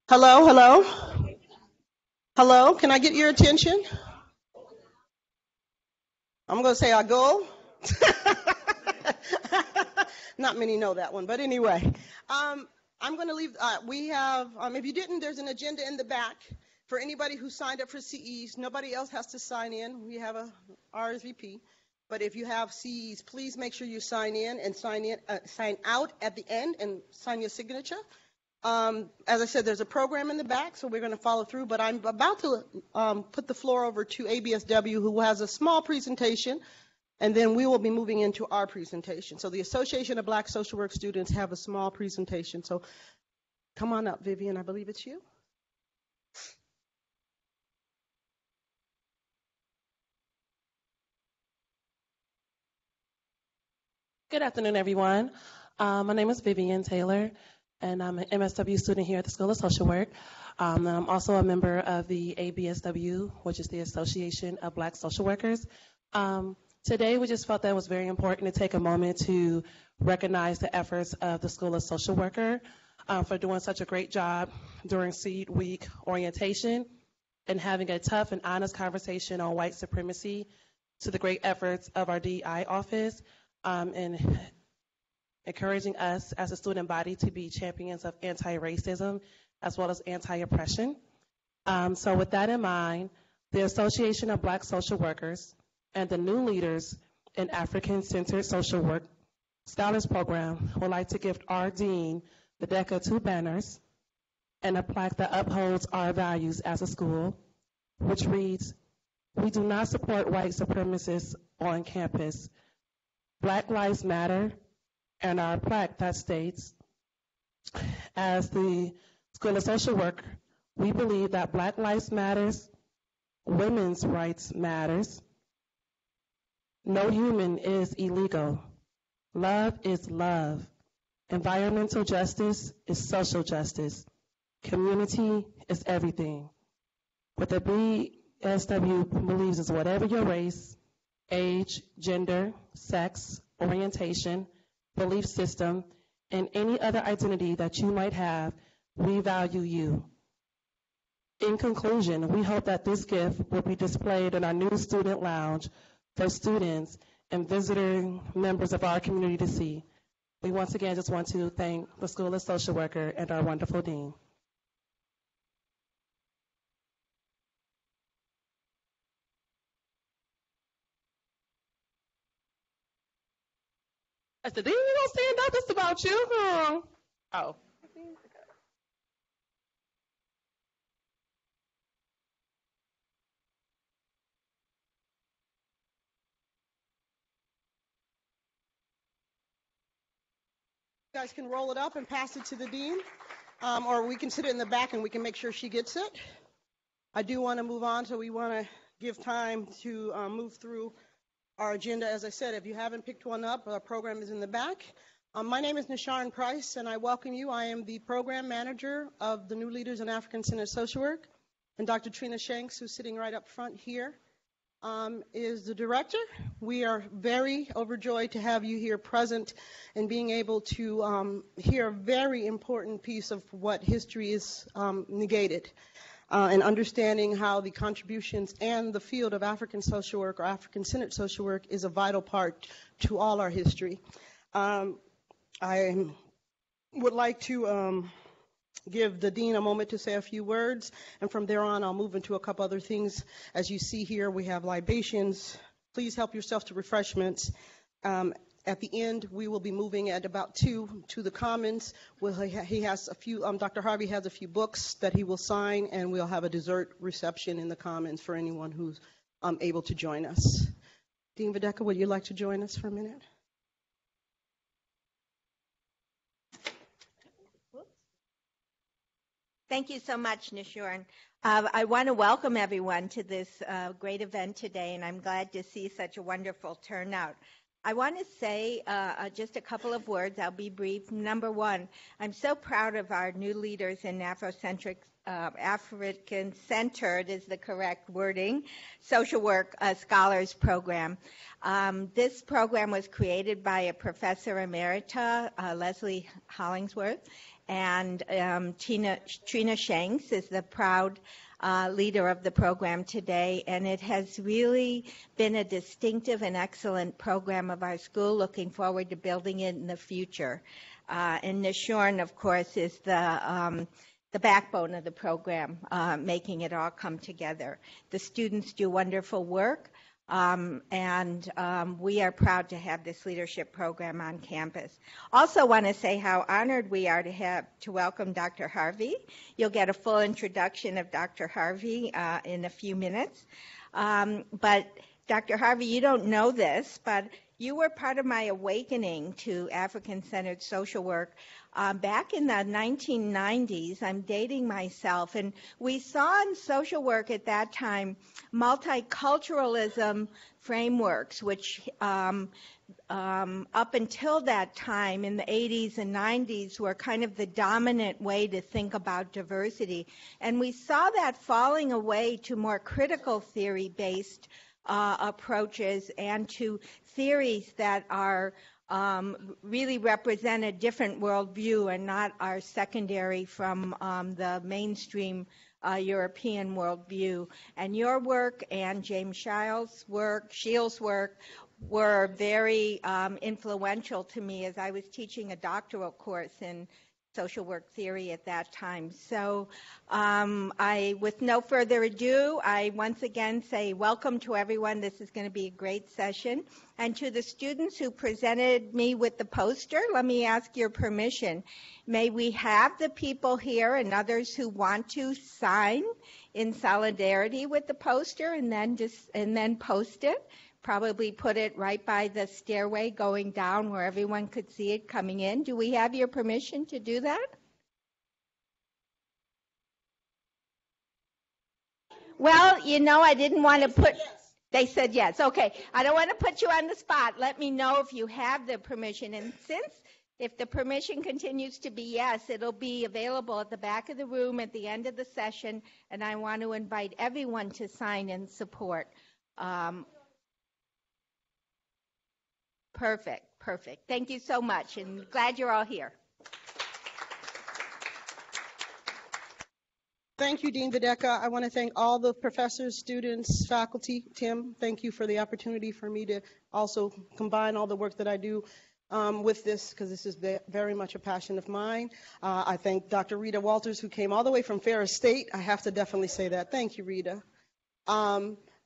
Hello, hello. Hello, can I get your attention? I'm going to say Ago. Not many know that one, but anyway. I'm going to leave. We have, if you didn't, there's an agenda in the back for anybody who signed up for CEs. Nobody else has to sign in. We have a RSVP. But if you have CEs, please make sure you sign in and sign out at the end and sign your signature. As I said, there's a program in the back, so we're going to follow through, but I'm about to put the floor over to ABSW, who has a small presentation, and then we will be moving into our presentation. So the Association of Black Social Work Students have a small presentation. So come on up, Vivian, I believe it's you. Good afternoon, everyone. My name is Vivian Taylor, and I'm an MSW student here at the School of Social Work. And I'm also a member of the ABSW, which is the Association of Black Social Workers. Today, we just felt that it was very important to take a moment to recognize the efforts of the School of Social Worker for doing such a great job during Seed Week orientation and having a tough and honest conversation on white supremacy, to the great efforts of our DEI office, and encouraging us as a student body to be champions of anti-racism as well as anti-oppression. So with that in mind, the Association of Black Social Workers and the new leaders in African-centered social work scholars program would like to gift our dean, the DECA, 2 banners and a plaque that upholds our values as a school, which reads, "We do not support white supremacists on campus. Black Lives Matter," and our plaque that states, "As the School of Social Work, we believe that Black Lives Matters, women's rights matters. No human is illegal. Love is love. Environmental justice is social justice. Community is everything. What the BSW believes is whatever your race, age, gender, sex, orientation, belief system, and any other identity that you might have, we value you. In conclusion, we hope that this gift will be displayed in our new student lounge for students and visiting members of our community to see. We once again just want to thank the School of Social Worker and our wonderful dean." I said, "Dean, you don't stand up, it's about you." Oh. You guys can roll it up and pass it to the dean, or we can sit it in the back and we can make sure she gets it. I do want to move on, so we want to give time to move through our agenda. As I said, if you haven't picked one up, our program is in the back. My name is Nisharan Price, and I welcome you. I am the program manager of the New Leaders in African-Centered Social Work, and Dr. Trina Shanks, who's sitting right up front here, is the director. We are very overjoyed to have you here present and being able to hear a very important piece of what history is negated. And understanding how the contributions and the field of African social work or African-centered social work is a vital part to all our history. I would like to give the dean a moment to say a few words, and from there on I'll move into a couple other things. As you see here, we have libations. Please help yourself to refreshments. At the end, we will be moving at about 2 to the Commons. He has a few, Dr. Harvey has a few books that he will sign, and we'll have a dessert reception in the Commons for anyone who's able to join us. Dean Videka, would you like to join us for a minute? Thank you so much, Nisharan. I want to welcome everyone to this great event today, and I'm glad to see such a wonderful turnout. I want to say just a couple of words. I'll be brief. Number one, I'm so proud of our new leaders in Afro-centric, African-centered is the correct wording, social work scholars program. This program was created by a professor emerita, Leslie Hollingsworth, And Trina Shanks is the proud leader of the program today, and it has really been a distinctive and excellent program of our school. Looking forward to building it in the future. And Nishorn, of course, is the backbone of the program, making it all come together. The students do wonderful work, and we are proud to have this leadership program on campus. Also want to say how honored we are to welcome Dr. Harvey. You'll get a full introduction of Dr. Harvey in a few minutes. But Dr. Harvey, you don't know this, but you were part of my awakening to African-centered social work back in the 1990s. I'm dating myself, and we saw in social work at that time multiculturalism frameworks, which up until that time in the 80s and 90s were kind of the dominant way to think about diversity. And we saw that falling away to more critical theory-based approaches and to theories that are really represent a different worldview and not are secondary from the mainstream European worldview. And your work and James Shields' work were very influential to me as I was teaching a doctoral course in social work theory at that time. So with no further ado, I once again say welcome to everyone. This is going to be a great session. And to the students who presented me with the poster, let me ask your permission. May we have the people here and others who want to sign in solidarity with the poster and then post it? Probably put it right by the stairway going down where everyone could see it coming in. Do we have your permission to do that? Well, I didn't want to put... They said yes. Okay. I don't want to put you on the spot. Let me know if you have the permission. And if the permission continues to be yes, it'll be available at the back of the room at the end of the session. And I want to invite everyone to sign in support. Perfect. Thank you so much, and glad you're all here. Thank you, Dean Videka. I want to thank all the professors, students, faculty. Tim, thank you for the opportunity for me to also combine all the work that I do with this, because this is very much a passion of mine. I thank Dr. Rita Walters, who came all the way from Ferris State. I have to definitely say that. Thank you, Rita.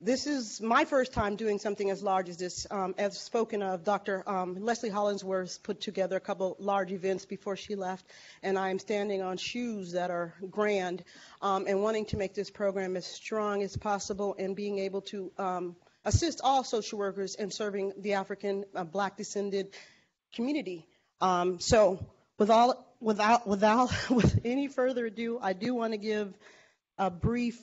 This is my first time doing something as large as this. As spoken of, Dr. Leslie Hollingsworth put together a couple large events before she left, and I am standing on shoes that are grand and wanting to make this program as strong as possible and being able to assist all social workers in serving the African Black descended community. So with any further ado, I do want to give a brief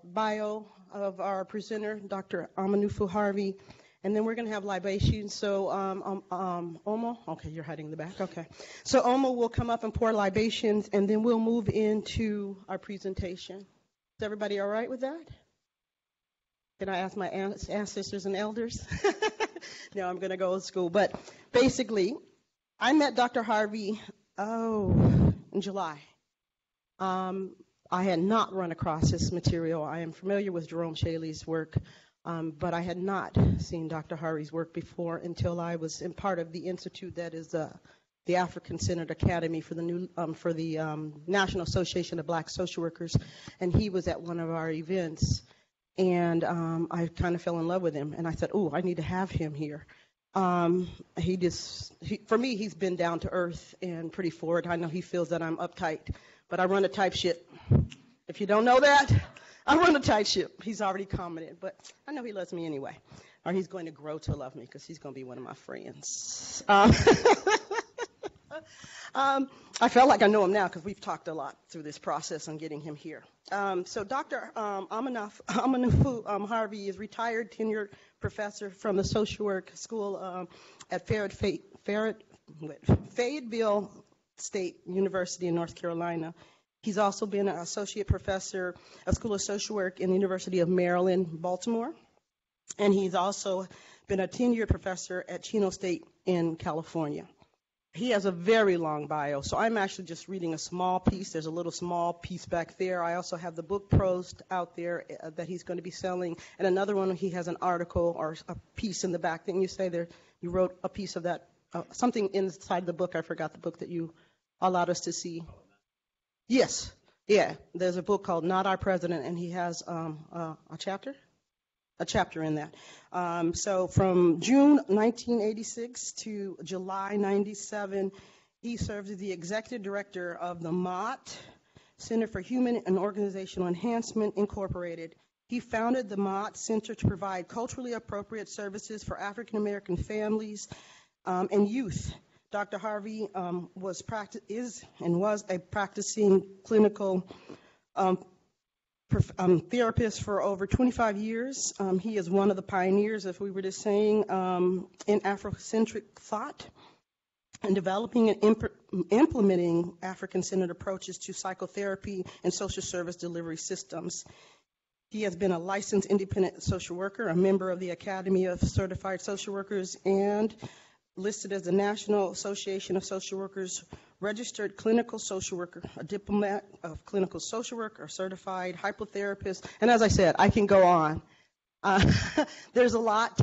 bio of our presenter, Dr. Aminifu Harvey, and then we're going to have libations. So Omo, okay, you're hiding in the back, okay. So Omo will come up and pour libations, and then we'll move into our presentation. Is everybody all right with that? Can I ask my ancestors and elders? No, I'm going to go old school. But basically, I met Dr. Harvey, in July. I had not run across his material. I am familiar with Jerome Shaley's work, but I had not seen Dr. Harvey's work before until I was in part of the institute that is the African-centered Academy for the National Association of Black Social Workers, and he was at one of our events, and I kind of fell in love with him, and I said, I need to have him here. For me, he's been down to earth and pretty forward. I know he feels that I'm uptight, but I run a tight ship. If you don't know that, I run a tight ship. He's already commented, but I know he loves me anyway. Or he's going to grow to love me because he's going to be one of my friends. I felt like I know him now because we've talked a lot through this process on getting him here. So Dr. Aminifu Harvey is retired tenured professor from the social work school at Fayetteville State University in North Carolina. He's also been an associate professor of School of Social Work in the University of Maryland, Baltimore. And he's also been a tenured professor at Chico State in California. He has a very long bio, so I'm actually just reading a small piece. There's a little small piece back there. I also have the book prose out there that he's going to be selling, and another one he has an article or a piece in the back. Didn't you say there you wrote a piece of that, something inside the book? I forgot the book that you allowed us to see. Yes, yeah. There's a book called Not Our President, and he has a chapter in that. So from June 1986 to July 97, he served as the executive director of the MAAT Center for Human and Organizational Enhancement, Incorporated. He founded the MAAT Center to provide culturally appropriate services for African American families and youth. Dr. Harvey was a practicing clinical therapist for over 25 years. He is one of the pioneers, if we were just saying, in Afro-centric thought and developing and implementing African-centered approaches to psychotherapy and social service delivery systems. He has been a licensed independent social worker, a member of the Academy of Certified Social Workers, and listed as the National Association of Social Workers registered clinical social worker, a diplomat of clinical social work, or certified hypnotherapist. And as I said, I can go on. There's a lot,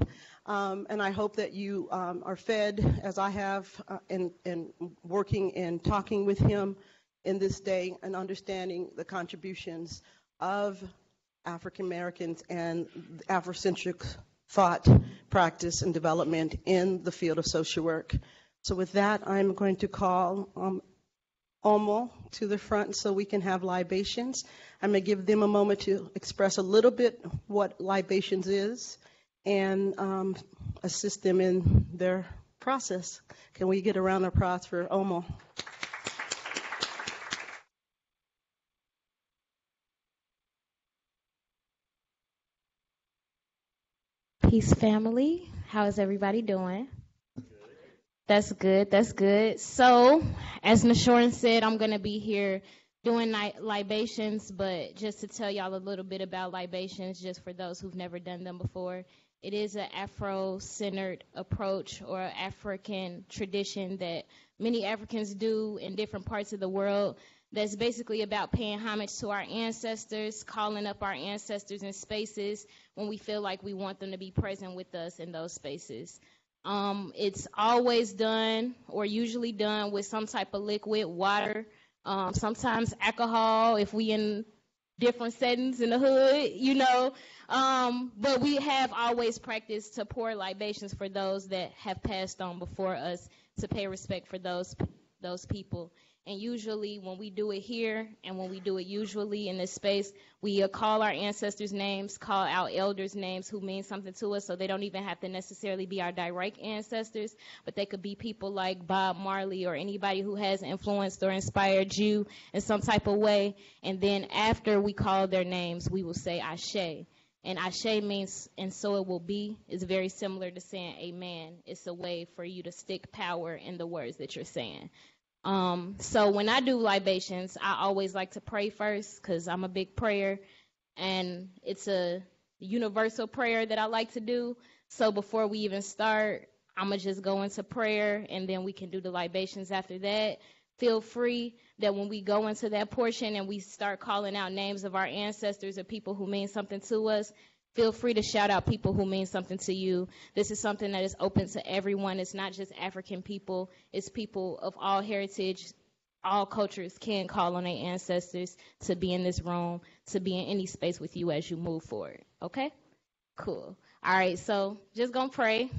and I hope that you are fed, as I have, in working and talking with him in this day and understanding the contributions of African Americans and Afrocentric thought, practice, and development in the field of social work. So with that, I'm going to call Omo to the front so we can have libations. I'm going to give them a moment to express a little bit what libations is and assist them in their process. Can we get a round of applause for Omo? Peace, family. How is everybody doing? That's good. That's good. So, as Nishoran said, I'm going to be here doing libations, but just to tell y'all a little bit about libations, just for those who've never done them before, it is an Afro-centered approach or African tradition that many Africans do in different parts of the world. That's basically about paying homage to our ancestors, calling up our ancestors in spaces when we feel like we want them to be present with us in those spaces. It's always done or usually done with some type of liquid, water, sometimes alcohol if we in different settings in the hood, you know. But we have always practiced to pour libations for those that have passed on before us, to pay respect for those people. And usually when we do it here and when we do it usually in this space, we call our ancestors' names, call our elders' names who mean something to us, so they don't even have to necessarily be our direct ancestors, but they could be people like Bob Marley or anybody who has influenced or inspired you in some type of way. And then after we call their names, we will say Ashe. And Ashe means, and so it will be, is very similar to saying amen. It's a way for you to stick power in the words that you're saying. So when I do libations, I always like to pray first because I'm a big prayer, and it's a universal prayer that I like to do. So before we even start, I'm going to just go into prayer, and then we can do the libations after that. Feel free that when we go into that portion and we start calling out names of our ancestors or people who mean something to us, feel free to shout out people who mean something to you. This is something that is open to everyone. It's not just African people. It's people of all heritage, all cultures can call on their ancestors to be in this room, to be in any space with you as you move forward. Okay? Cool. All right, so just gonna pray.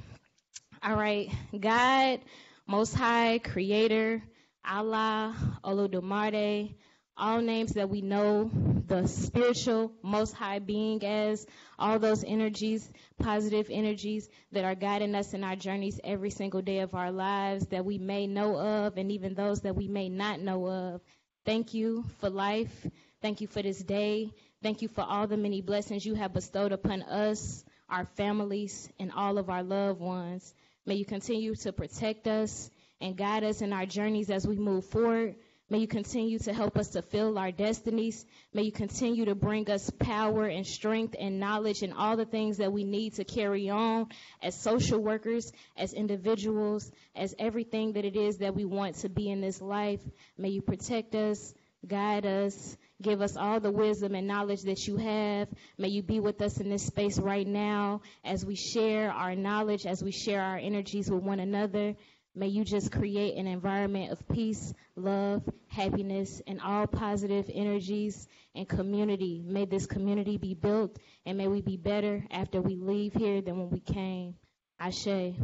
All right, God, Most High, Creator, Allah, Olodumare, all names that we know, the spiritual Most High being as, all those energies, positive energies that are guiding us in our journeys every single day of our lives that we may know of and even those that we may not know of. Thank you for life. Thank you for this day. Thank you for all the many blessings you have bestowed upon us, our families, and all of our loved ones. May you continue to protect us and guide us in our journeys as we move forward. May you continue to help us to fill our destinies. May you continue to bring us power and strength and knowledge and all the things that we need to carry on as social workers, as individuals, as everything that it is that we want to be in this life. May you protect us, guide us, give us all the wisdom and knowledge that you have. May you be with us in this space right now as we share our knowledge, as we share our energies with one another. May you just create an environment of peace, love, happiness, and all positive energies and community. May this community be built, and may we be better after we leave here than when we came. Ashe.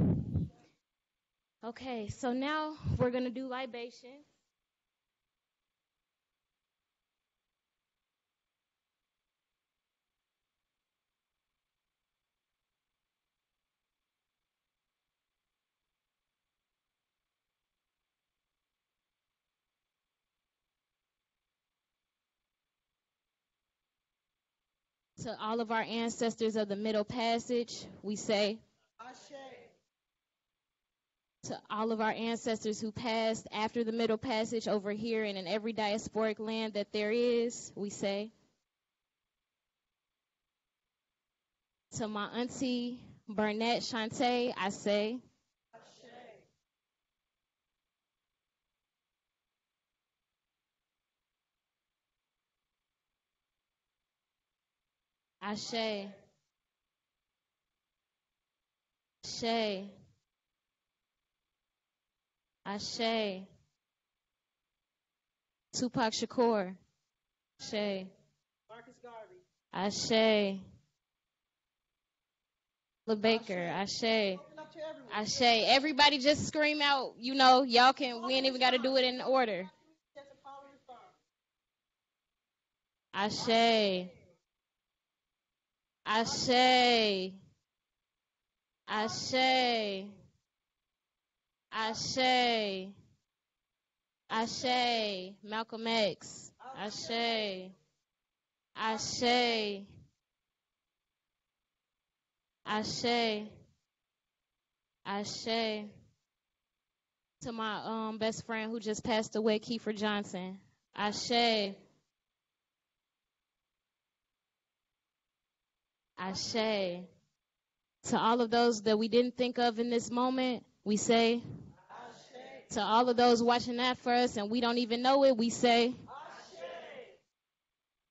Okay, so now we're going to do libation. To all of our ancestors of the Middle Passage, we say, Ashe. to all of our ancestors who passed after the Middle Passage over here and in every diasporic land that there is, we say, to my auntie Burnett Shantae, I say, Ashe. Ashe. Ashe. Tupac Shakur. Ashe. Marcus Garvey. Ashe. LeBaker. Ashe. Open up to everyone. Ashe. Everybody just scream out, y'all can, we ain't even got to do it in order. That's a call and response. Ashe. Ashe. Ashe. Ashe. Ashe. Malcolm X. Ashe. Ashe. Ashe. Ashe. To my best friend who just passed away, Kiefer Johnson. Ashe. Ashe. To all of those that we didn't think of in this moment, we say, Ashe. To all of those watching that for us and we don't even know it, we say, Ashe.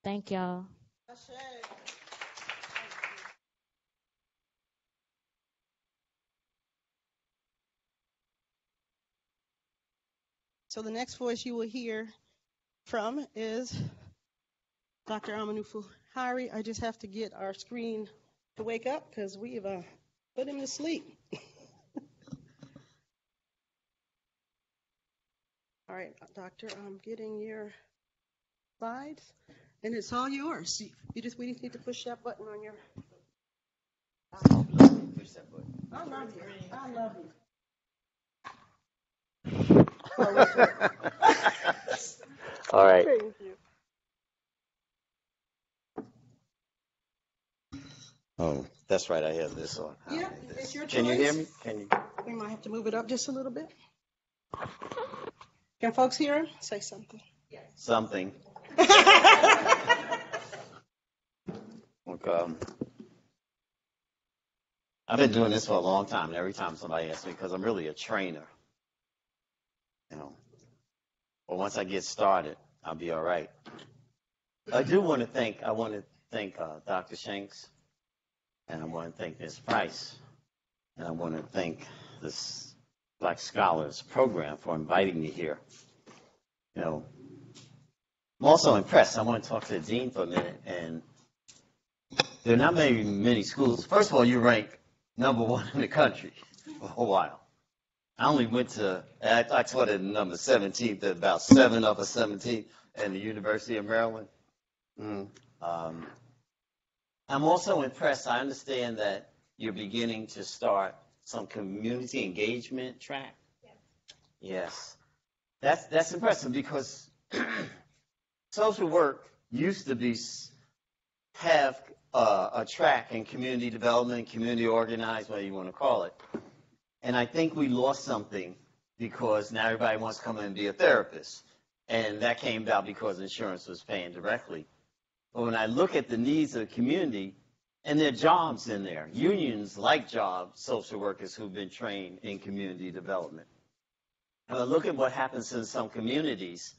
Thank y'all. Ashe. So the next voice you will hear from is Dr. Aminifu Harvey. I just have to get our screen to wake up because we've put him to sleep. All right, Doctor, I'm getting your slides, and it's all yours. We just need to push that button on your. Push that button. I love you. I love you. All right. Thank you. Oh, that's right. I have this on. Yeah, it's your choice. Can you hear me? Can you? We might have to move it up just a little bit. Can folks hear him? Say something. Something. Okay. I've been doing this for a long time, and every time somebody asks me, because I'm really a trainer, But once I get started, I'll be all right. I want to thank Dr. Shanks, and I want to thank Ms. Price, and I want to thank this Black Scholars Program for inviting me here. I'm also impressed. I want to talk to the dean for a minute, and there are not many schools. First of all, you rank #1 in the country for a while. I only went to, I taught at number 17, to about 7 up or 17 at the University of Maryland. I'm also impressed. I understand that you're beginning to start some community engagement track. Yes. That's impressive because social work used to have a track in community development, community organized, whatever you want to call it. And I think we lost something because now everybody wants to come in and be a therapist. And that came about because insurance was paying directly. But when I look at the needs of the community, and there are jobs in there, unions like job social workers who've been trained in community development. And I look at what happens in some communities,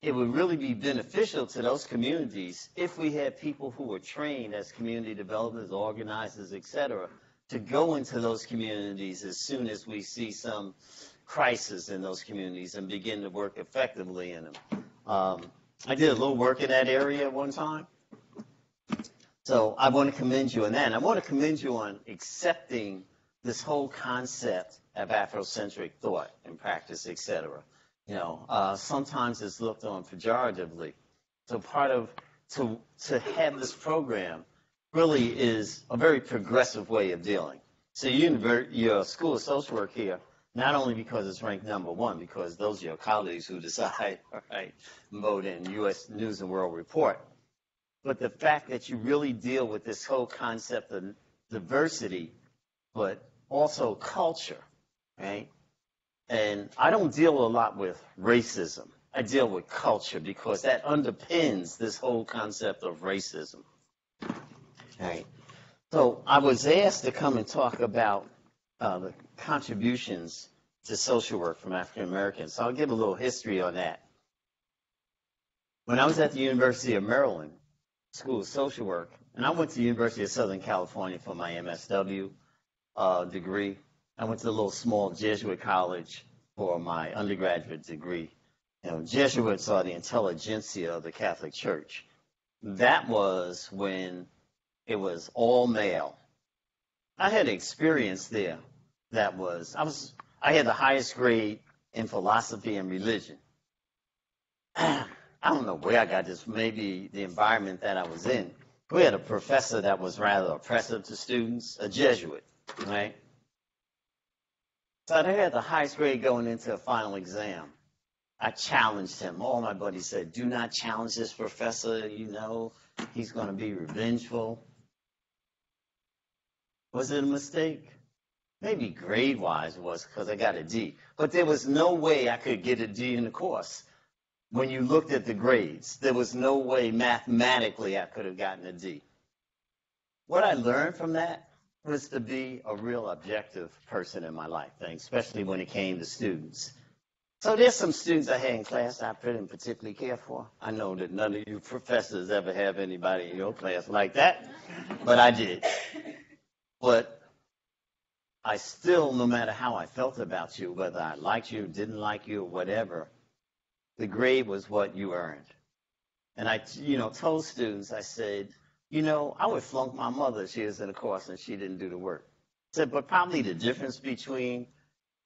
it would really be beneficial to those communities if we had people who were trained as community developers, organizers, et cetera, to go into those communities as soon as we see some crisis in those communities and begin to work effectively in them. I did a little work in that area at one time. So I want to commend you on that. And I want to commend you on accepting this whole concept of Afro-centric thought and practice, et cetera. You know, sometimes it's looked on pejoratively. So part of, to have this program really is a very progressive way of dealing. So your School of Social Work here, not only because it's ranked #1, because those are your colleagues who decide, all right, vote in U.S. News and World Report, but the fact that you really deal with this whole concept of diversity, but also culture, right? And I don't deal a lot with racism. I deal with culture because that underpins this whole concept of racism. All right. So I was asked to come and talk about the contributions to social work from African Americans. So I'll give a little history on that. When I was at the University of Maryland School of Social Work, and I went to the University of Southern California for my MSW degree. I went to a little small Jesuit college for my undergraduate degree. You know, Jesuits are the intelligentsia of the Catholic Church. That was when it was all male. I had experience there that was, I had the highest grade in philosophy and religion. I don't know where I got this, maybe the environment that I was in. We had a professor that was rather oppressive to students, a Jesuit, right? So I had the highest grade going into a final exam. I challenged him. All my buddies said, do not challenge this professor, you know, he's going to be revengeful. Was it a mistake? Maybe grade-wise it was because I got a D. But there was no way I could get a D in the course. When you looked at the grades, there was no way mathematically I could have gotten a D. What I learned from that was to be a real objective person in my life, especially when it came to students. So there's some students I had in class I didn't particularly care for. I know that none of you professors ever have anybody in your class like that, but I did. But I still, no matter how I felt about you, whether I liked you, didn't like you, or whatever, the grade was what you earned. And I, told students, I said, I would flunk my mother if she was in the course and she didn't do the work. I said, but probably the difference between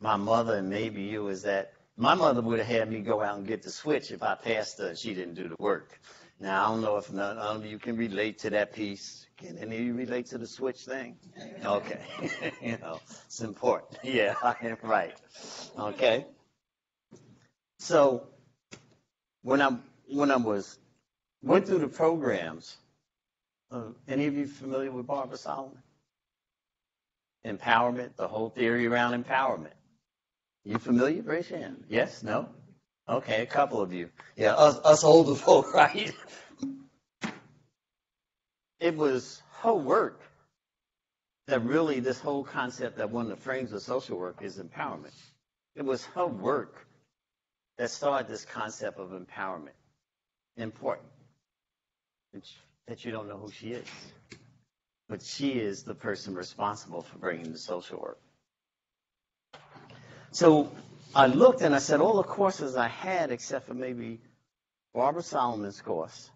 my mother and maybe you is that my mother would have had me go out and get the switch if I passed her and she didn't do the work. Now, I don't know if none of you can relate to that piece. Can any of you relate to the switch thing? Okay. It's important. Yeah, right. Okay. So when I went through the programs, any of you familiar with Barbara Solomon? Empowerment, the whole theory around empowerment. You familiar? Raise your hand. Yes? No? Okay, a couple of you. Yeah, us older folk, right? It was her work that really, this whole concept that one of the frames of social work is empowerment. It was her work that started this concept of empowerment. Important. That you don't know who she is. But she is the person responsible for bringing the social work. So I looked and I said, all the courses I had, except for maybe Barbara Solomon's course,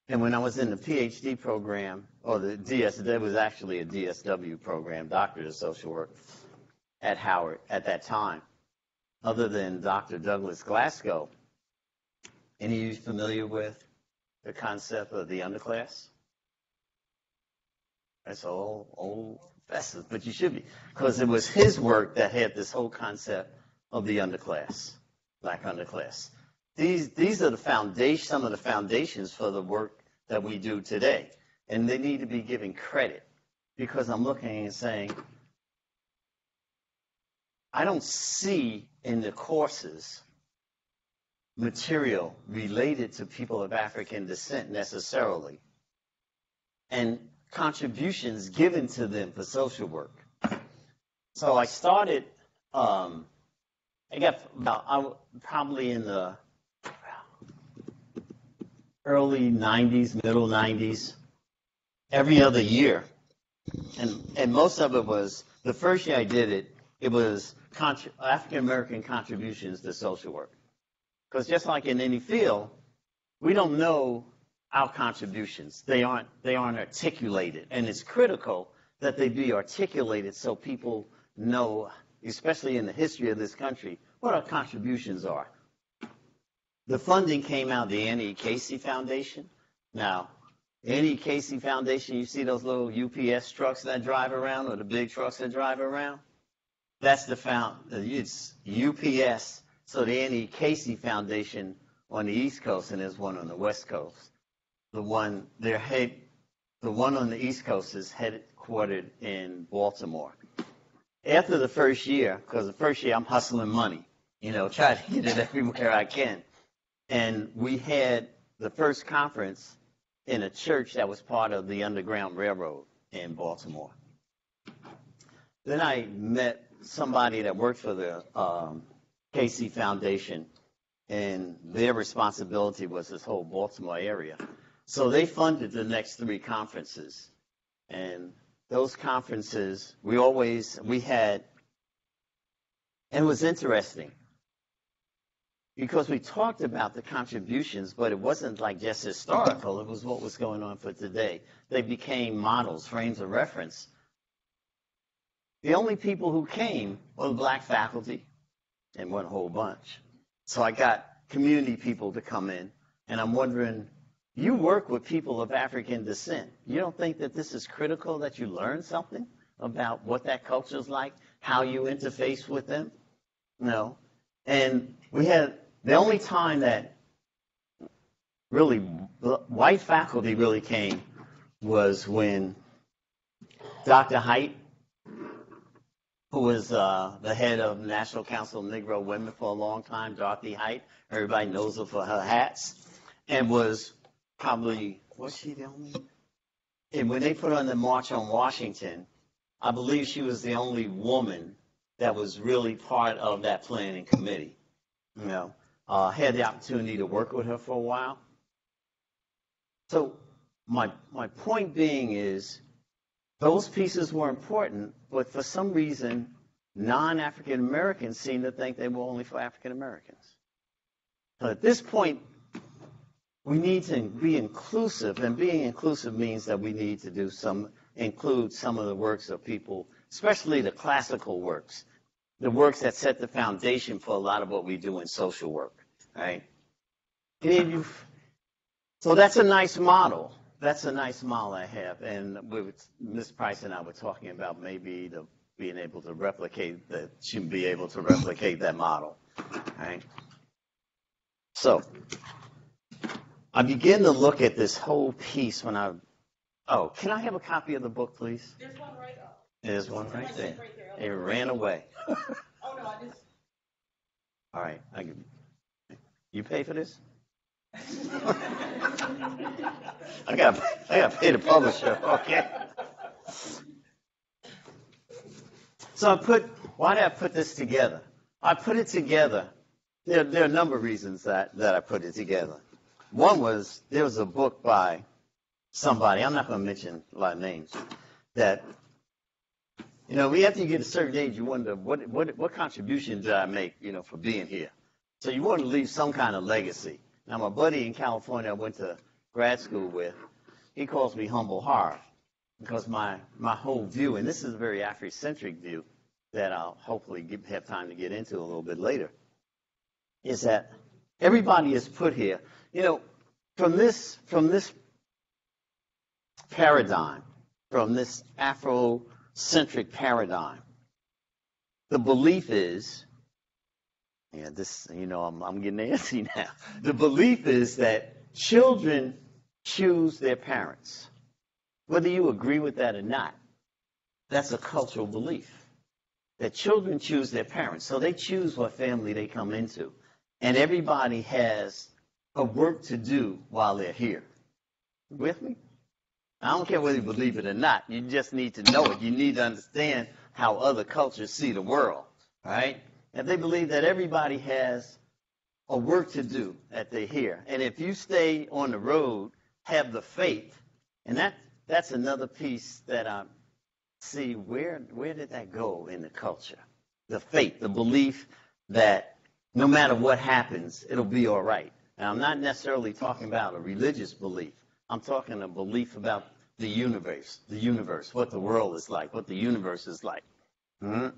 and when I was in the PhD program, or there was actually a DSW program, Doctor of Social Work, at Howard at that time, other than Dr. Douglas Glasgow. Any of you familiar with the concept of the underclass? That's old professor, but you should be, because it was his work that had this whole concept of the underclass, black underclass. These are the foundation, some of the foundations for the work that we do today, and they need to be given credit, because I'm looking and saying, I don't see in the courses material related to people of African descent necessarily, and contributions given to them for social work. So I started, I got probably in the early 90s, middle 90s, every other year. And most of it was, the first year I did it, it was African-American contributions to social work. Because just like in any field, we don't know our contributions. They aren't articulated. And it's critical that they be articulated so people know, especially in the history of this country, what our contributions are. The funding came out of the Annie Casey Foundation. Now, Annie Casey Foundation, you see those little UPS trucks that drive around, or the big trucks that drive around? That's it's UPS. So the Annie Casey Foundation on the East Coast, and there's one on the West Coast. The one on the East Coast is headquartered in Baltimore. After the first year, because the first year I'm hustling money, try to get it everywhere I can. And we had the first conference in a church that was part of the Underground Railroad in Baltimore. Then I met somebody that worked for the Casey Foundation, and their responsibility was this whole Baltimore area. So they funded the next 3 conferences. And those conferences, we had, and it was interesting, because we talked about the contributions, but it wasn't like just historical, it was what was going on for today. They became models, frames of reference. The only people who came were the black faculty, and went a whole bunch. So I got community people to come in, and I'm wondering, you work with people of African descent. You don't think that this is critical that you learn something about what that culture is like, how you interface with them? No. And we had, the only time that really white faculty really came was when Dr. Height, who was the head of the National Council of Negro Women for a long time, Dorothy Height. Everybody knows her for her hats. And was she the only? And when they put on the March on Washington, I believe she was the only woman that was really part of that planning committee. Had the opportunity to work with her for a while. So my point being is, those pieces were important, but for some reason, non-African Americans seem to think they were only for African Americans. But at this point, we need to be inclusive, and being inclusive means that we need to include some of the works of people, especially the classical works, the works that set the foundation for a lot of what we do in social work, right? So that's a nice model. That's a nice model I have, and Ms. Price and I were talking about maybe being able to replicate that. She'd be able to replicate that model, right? So I begin to look at this whole piece when can I have a copy of the book, please? There's one right up. There's one right there. It ran away. Oh, no, I just... All right. You pay for this? I got to pay the publisher, okay? So why did I put this together? I put it together. There are a number of reasons that I put it together. One was, there was a book by somebody, I'm not going to mention a lot of names, that, after you get a certain age, you wonder, what contribution did I make, for being here? So you want to leave some kind of legacy. Now, my buddy in California I went to grad school with, he calls me Humble Harv, because my whole view, and this is a very Afri-centric view that I'll hopefully have time to get into a little bit later, is that everybody is put here. From this paradigm, from this Afro-centric paradigm, the belief is, I'm getting antsy now. The belief is that children choose their parents. Whether you agree with that or not, that's a cultural belief, that children choose their parents. So they choose what family they come into. and everybody has a work to do while they're here. With me? I don't care whether you believe it or not. You just need to know it. You need to understand how other cultures see the world, right? And they believe that everybody has a work to do that they're here. And if you stay on the road, have the faith, and that's another piece that I see, where did that go in the culture? The faith, the belief that no matter what happens, it'll be all right. Now, I'm not necessarily talking about a religious belief. I'm talking a belief about the universe, what the world is like, what the universe is like. Mm-hmm.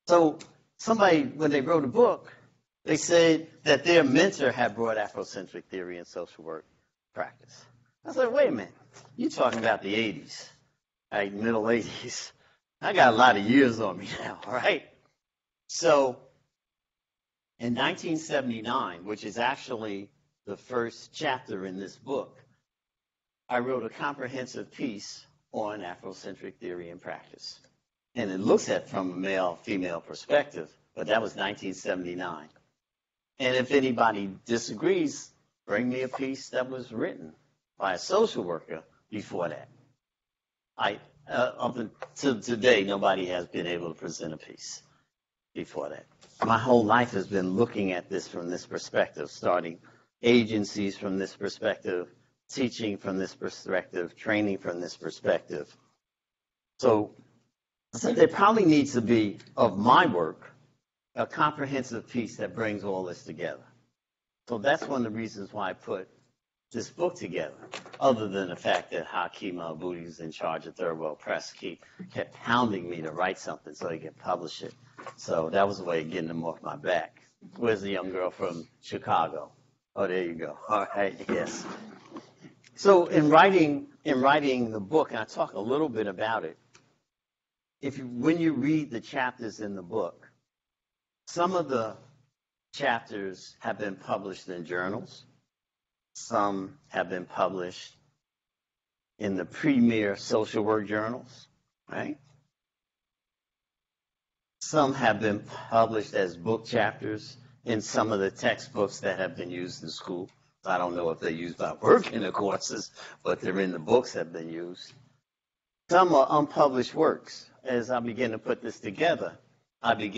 So somebody, when they wrote a book, they said that their mentor had brought Afrocentric theory and social work practice. I said, wait a minute, you're talking about the 80s, right, middle 80s. I got a lot of years on me now, right? So in 1979, which is actually the first chapter in this book, I wrote a comprehensive piece on Afrocentric theory and practice. And it looks at it from a male-female perspective, but that was 1979. And if anybody disagrees, bring me a piece that was written by a social worker before that. Up until today, nobody has been able to present a piece before that. My whole life has been looking at this from this perspective, starting agencies from this perspective, teaching from this perspective, training from this perspective. So there probably needs to be, of my work, a comprehensive piece that brings all this together. So that's one of the reasons why I put this book together, other than the fact that Hakeem Al-Budi, who's in charge of Third World Press, kept hounding me to write something so he could publish it. So that was a way of getting them off my back. Where's the young girl from Chicago? Oh, there you go. All right, yes. So in writing the book, and I talk a little bit about it, when you read the chapters in the book, some of the chapters have been published in journals. Some have been published in the premier social work journals, right? Some have been published as book chapters in some of the textbooks that have been used in school. I don't know if they're used by work in the courses, but they're in the books that have been used. Some are unpublished works. As I begin to put this together, I didn't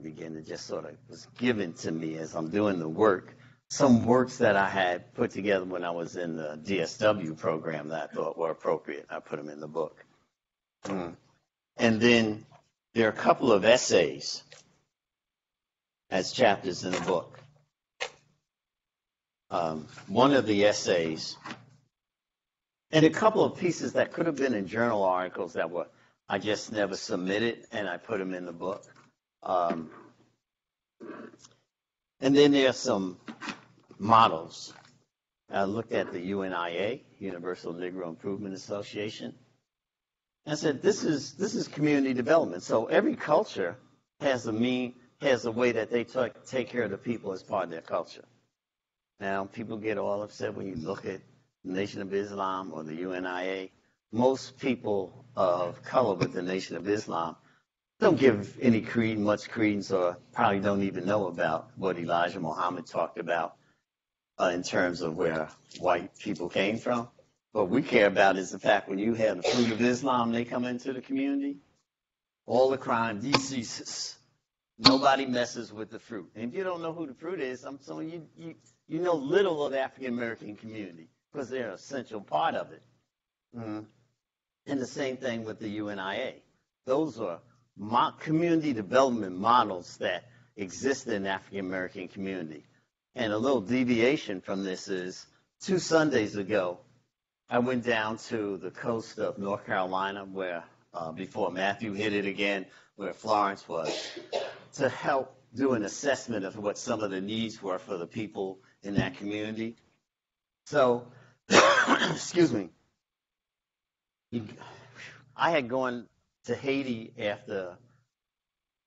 begin, it just sort of was given to me as I'm doing the work. Some works that I had put together when I was in the DSW program that I thought were appropriate. I put them in the book. And then there are a couple of essays as chapters in the book. One of the essays, and a couple of pieces that could have been in journal articles that I just never submitted, and I put them in the book. And then there are some models. I looked at the UNIA, Universal Negro Improvement Association, and I said, this is community development. So every culture has a way that they take care of the people as part of their culture. Now, people get all upset when you look at the Nation of Islam or the UNIA. Most people of color with the Nation of Islam don't give any much credence, or probably don't even know about what Elijah Muhammad talked about in terms of where white people came from. What we care about is the fact when you have the fruit of Islam, they come into the community, all the crime ceases. Nobody messes with the fruit. And if you don't know who the fruit is, you know little of the African American community because they're an essential part of it. Mm-hmm. And the same thing with the UNIA. Those are community development models that exist in the African American community. And a little deviation from this is 2 Sundays ago, I went down to the coast of North Carolina where, before Matthew hit it again, where Florence was, to help do an assessment of what some of the needs were for the people in that community. So, excuse me, I had gone to Haiti after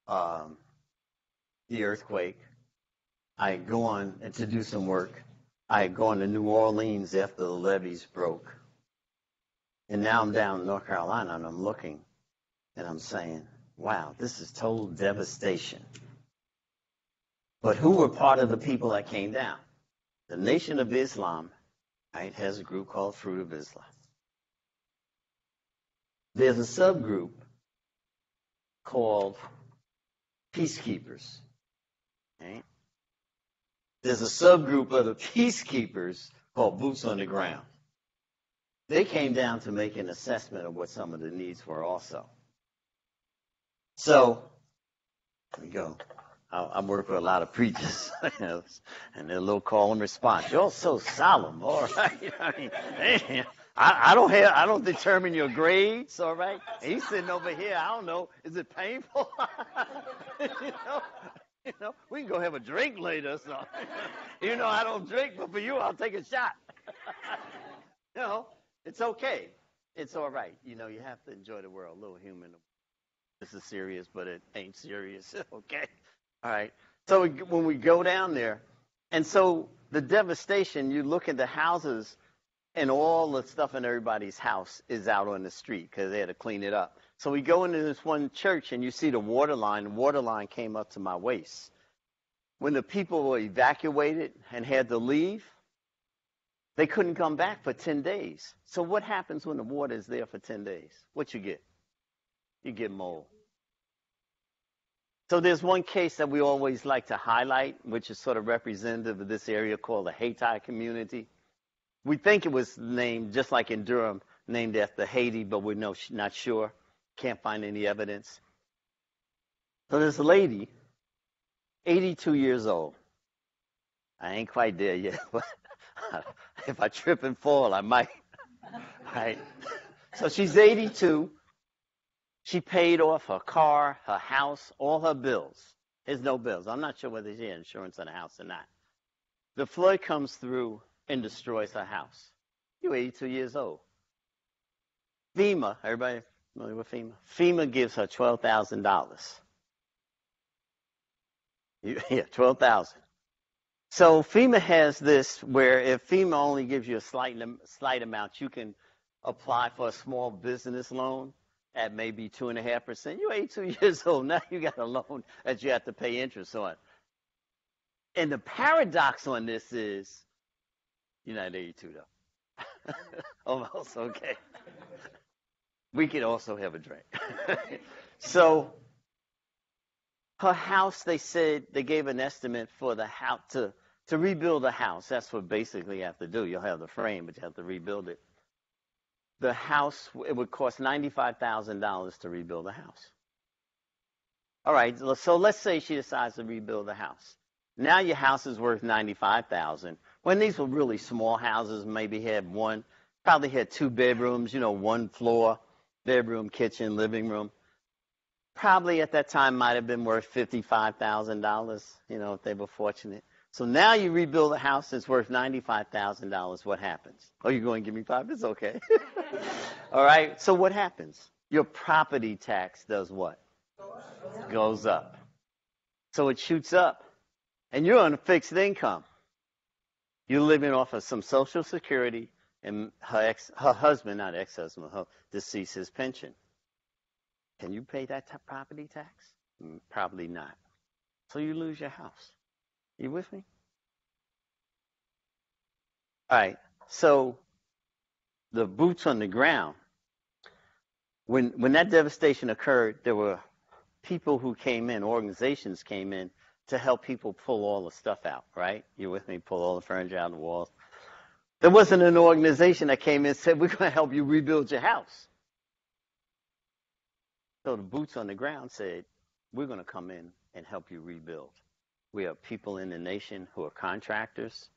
the earthquake. I had gone to do some work. I had gone to New Orleans after the levees broke. And now I'm down in North Carolina and I'm looking and I'm saying, wow, this is total devastation. But who were part of the people that came down? The Nation of Islam, right, has a group called Fruit of Islam. There's a subgroup called Peacekeepers. Right? There's a subgroup of the Peacekeepers called Boots on the Ground. They came down to make an assessment of what some of the needs were also. So, there we go. I work with a lot of preachers, you know, and they're a little call and response. You're so solemn, all right? I mean, I don't determine your grades, all right? And he's sitting over here. I don't know. Is it painful? you know, we can go have a drink later. So, you know, I don't drink, but for you, I'll take a shot. You know, it's okay. It's all right. You know, you have to enjoy the world. A little human. This is serious, but it ain't serious. Okay. All right. So when we go down there, and so the devastation, you look at the houses, and all the stuff in everybody's house is out on the street because they had to clean it up. So we go into this one church, and you see the water line. The water line came up to my waist. When the people were evacuated and had to leave, they couldn't come back for 10 days. So what happens when the water is there for 10 days? What you get? You get mold. So there's one case that we always like to highlight, which is sort of representative of this area called the Haiti community. We think it was named, just like in Durham, named after Haiti, but we're not sure. Can't find any evidence. So this lady, 82 years old. I ain't quite there yet, but if I trip and fall, I might. Right? So she's 82. She paid off her car, her house, all her bills. There's no bills. I'm not sure whether she had insurance on the house or not. The flood comes through and destroys her house. You're 82 years old. FEMA, everybody familiar with FEMA? FEMA gives her $12,000. Yeah, $12,000. So FEMA has this where if FEMA only gives you a slight amount, you can apply for a small business loan at maybe 2.5%. You're 82 years old. Now you got a loan that you have to pay interest on. And the paradox on this is, you're not 82 though. Almost, okay. We could also have a drink. So her house, they said, they gave an estimate for the house, to rebuild the house. That's what basically you have to do. You'll have the frame, but you have to rebuild it. The house, it would cost $95,000 to rebuild the house. All right, so let's say she decides to rebuild the house. Now your house is worth $95,000. When these were really small houses, maybe probably had 2 bedrooms, 1 floor, bedroom, kitchen, living room. Probably at that time might have been worth $55,000, if they were fortunate. So now you rebuild a house that's worth $95,000. What happens? Oh, you're going to give me 5? It's okay. All right. So what happens? Your property tax does what? Goes up. So it shoots up. And you're on a fixed income. You're living off of some Social Security and her husband, not ex-husband, her deceased, his pension. Can you pay that property tax? Probably not. So you lose your house. You with me? All right. So the boots on the ground. When that devastation occurred, there were people who came in, organizations came in to help people pull all the stuff out, right? You with me? Pull all the furniture out of the walls. There wasn't an organization that came in and said, we're going to help you rebuild your house. So the boots on the ground said, we're going to come in and help you rebuild. We have people in the nation who are contractors,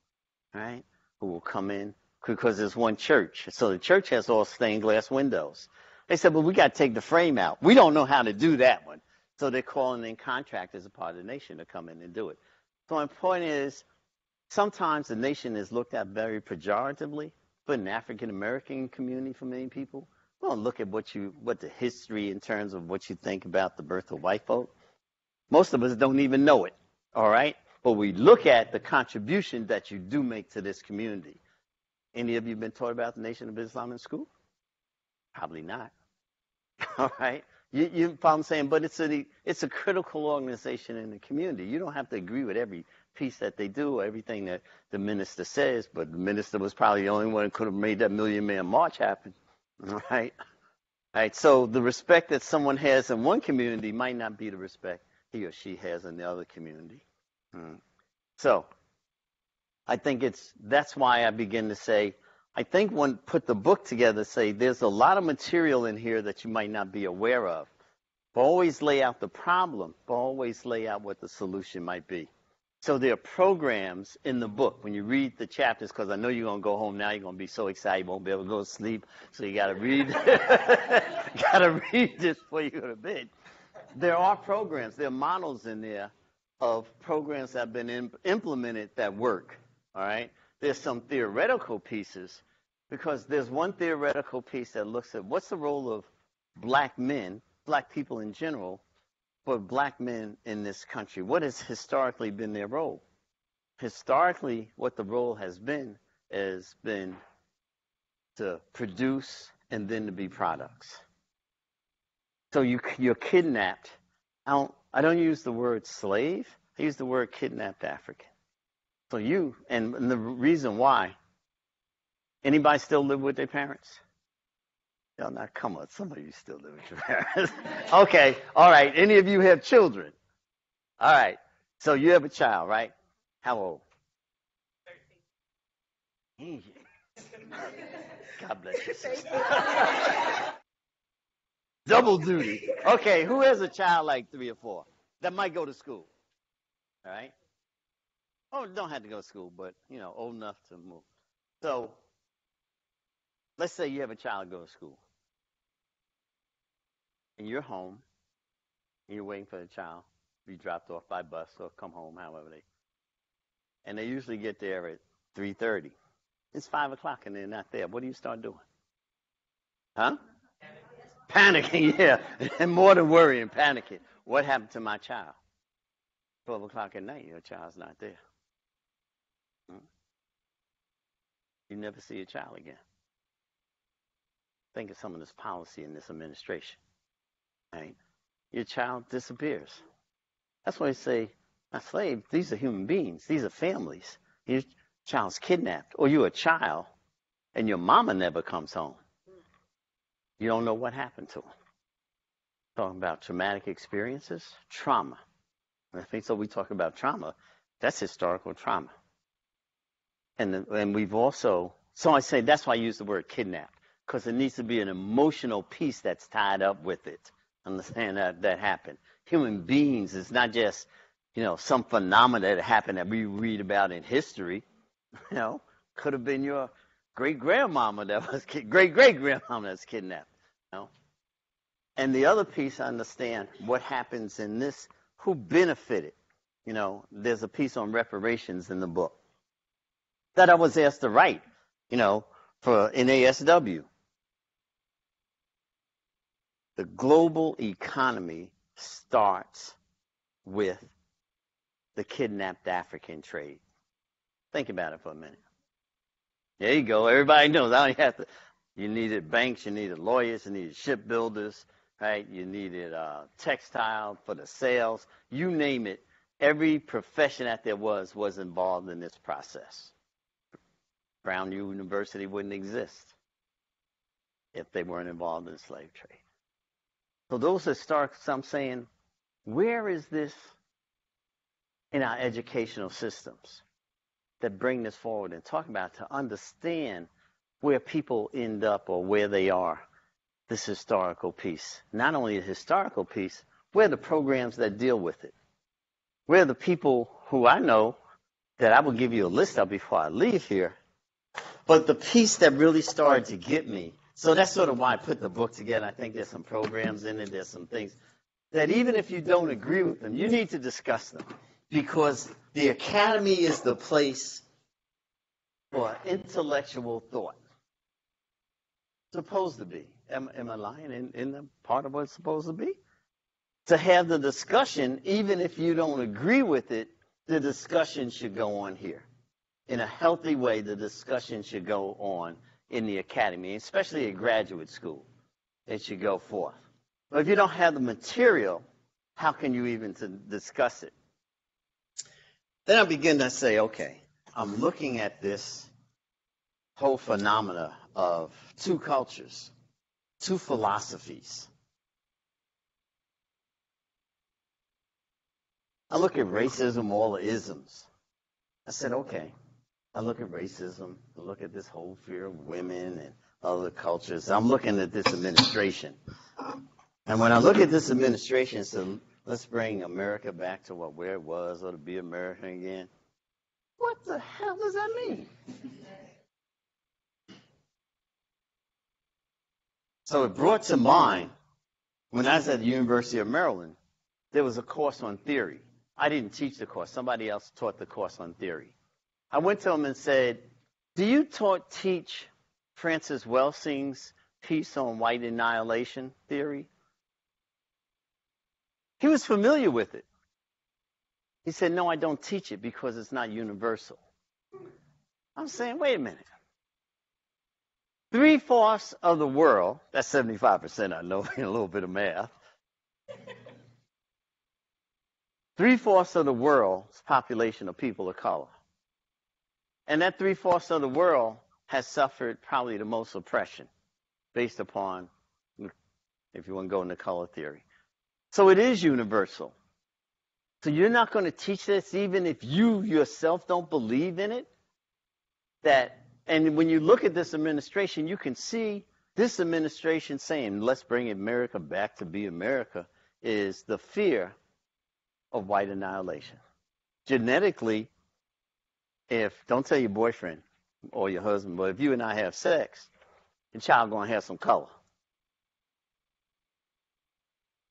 right, who will come in because there's one church. So the church has all stained glass windows. They said, well, we got to take the frame out. We don't know how to do that one. So they're calling in contractors, a part of the nation, to come in and do it. So my point is, sometimes the nation is looked at very pejoratively, but in the African-American community for many people, we don't look at what the history in terms of what you think about the birth of white folk. Most of us don't even know it. All right? But we look at the contribution that you do make to this community. Any of you been taught about the Nation of Islam in school? Probably not. All right? You follow what I'm saying? But it's a critical organization in the community. You don't have to agree with every piece that they do, or everything that the minister says, but the minister was probably the only one who could have made that Million Man March happen, right? Right. So the respect that someone has in one community might not be the respect he or she has in the other community. So I think that's why I begin to say, I think when put the book together, say there's a lot of material in here that you might not be aware of. But always lay out the problem, but always lay out what the solution might be. So there are programs in the book when you read the chapters, because I know you're going to go home now, you're going to be so excited you won't be able to go to sleep, so you got to read this before you go to bed. There are programs, there are models in there of programs that have been implemented that work, all right? There's some theoretical pieces, because there's one theoretical piece that looks at what's the role of black men, black people in general, for black men in this country. What has historically been their role? Historically, what the role has been to produce and then to be products. So you're kidnapped. I don't use the word slave. I use the word kidnapped African. So and the reason why, anybody still live with their parents? Y'all not come on, some of you still live with your parents. Okay, all right. Any of you have children? All right. So you have a child, right? How old? 13. God bless you, sister. Double duty. Okay, who has a child like 3 or 4 that might go to school? All right? Oh, don't have to go to school, but, old enough to move. So let's say you have a child go to school. And you're home, and you're waiting for the child to be dropped off by bus or come home, however and they usually get there at 3:30. It's 5 o'clock and they're not there. What do you start doing? Huh? Panicking, yeah. And more than worrying, panicking. What happened to my child? 12 o'clock at night, your child's not there. You never see your child again. Think of some of this policy in this administration. Right? Your child disappears. That's why they say, not slaves, these are human beings. These are families. Your child's kidnapped. Or you're a child, and your mama never comes home. You don't know what happened to them. Talking about traumatic experiences, trauma. And I think so we talk about trauma. That's historical trauma. And we've also, so I say that's why I use the word kidnapped, because it needs to be an emotional piece that's tied up with it. Understand that happened. Human beings is not just, some phenomena that happened that we read about in history. Could have been your great-grandmama that was great-great-grandmama that's kidnapped. And the other piece, I understand what happens in this, who benefited. There's a piece on reparations in the book that I was asked to write, for NASW. The global economy starts with the kidnapped African trade. Think about it for a minute. There you go. Everybody knows. I don't have to. You needed banks, you needed lawyers, you needed shipbuilders, right? You needed textile for the sales. You name it. Every profession that there was involved in this process. Brown University wouldn't exist if they weren't involved in the slave trade. So those are starts, I'm saying, where is this in our educational systems that bring this forward and talk about to understand where people end up or where they are, this historical piece. Not only the historical piece, where are the programs that deal with it? Where are the people who I know that I will give you a list of before I leave here, but the piece that really started to get me, so that's sort of why I put the book together. I think there's some programs in it, there's some things that even if you don't agree with them, you need to discuss them, because the academy is the place for intellectual thought. Supposed to be. Am I lying in the part of what it's supposed to be? To have the discussion, even if you don't agree with it, the discussion should go on here. In a healthy way, the discussion should go on in the academy, especially at graduate school. It should go forth. But if you don't have the material, how can you even discuss it? Then I begin to say, okay, I'm looking at this whole phenomena of two cultures, two philosophies. I look at racism, all the isms. I said, okay, I look at racism, I look at this whole fear of women and other cultures. I'm looking at this administration. And when I look at this administration, so let's bring America back to where it was, or to be American again. What the hell does that mean? So it brought to mind, when I was at the University of Maryland, there was a course on theory. I didn't teach the course. Somebody else taught the course on theory. I went to him and said, do you teach Francis Welsing's piece on white annihilation theory? He was familiar with it. He said, no, I don't teach it because it's not universal. I'm saying, wait a minute. 3/4 of the world, that's 75%, I know, a little bit of math. 3/4 of the world's population of people of color. And that 3/4 of the world has suffered probably the most oppression based upon, if you want to go into color theory. So it is universal. So you're not going to teach this even if you yourself don't believe in it? And when you look at this administration, you can see this administration saying, let's bring America back to be America, is the fear of white annihilation. Genetically, don't tell your boyfriend or your husband, but if you and I have sex, the child going to have some color.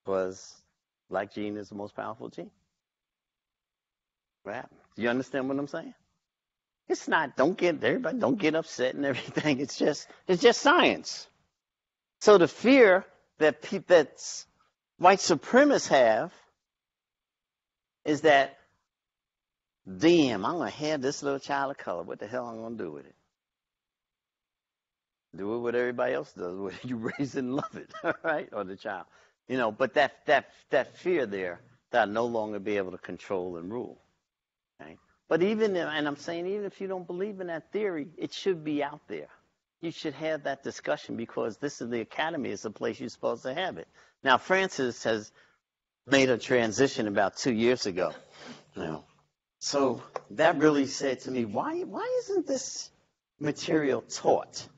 Because black gene is the most powerful gene. What happened? Do you understand what I'm saying? It's not, everybody don't get upset and everything. It's just science. So the fear that white supremacists have is that, damn, I'm going to have this little child of color. What the hell am I going to do with it? Do it what everybody else does. You raise it and love it, all right? Or the child. But that fear there, that I'll no longer be able to control and rule. Okay? But even if you don't believe in that theory, it should be out there. You should have that discussion because the academy is the place you're supposed to have it. Now, Francis has made a transition about 2 years ago. So that really said to me, why isn't this material taught?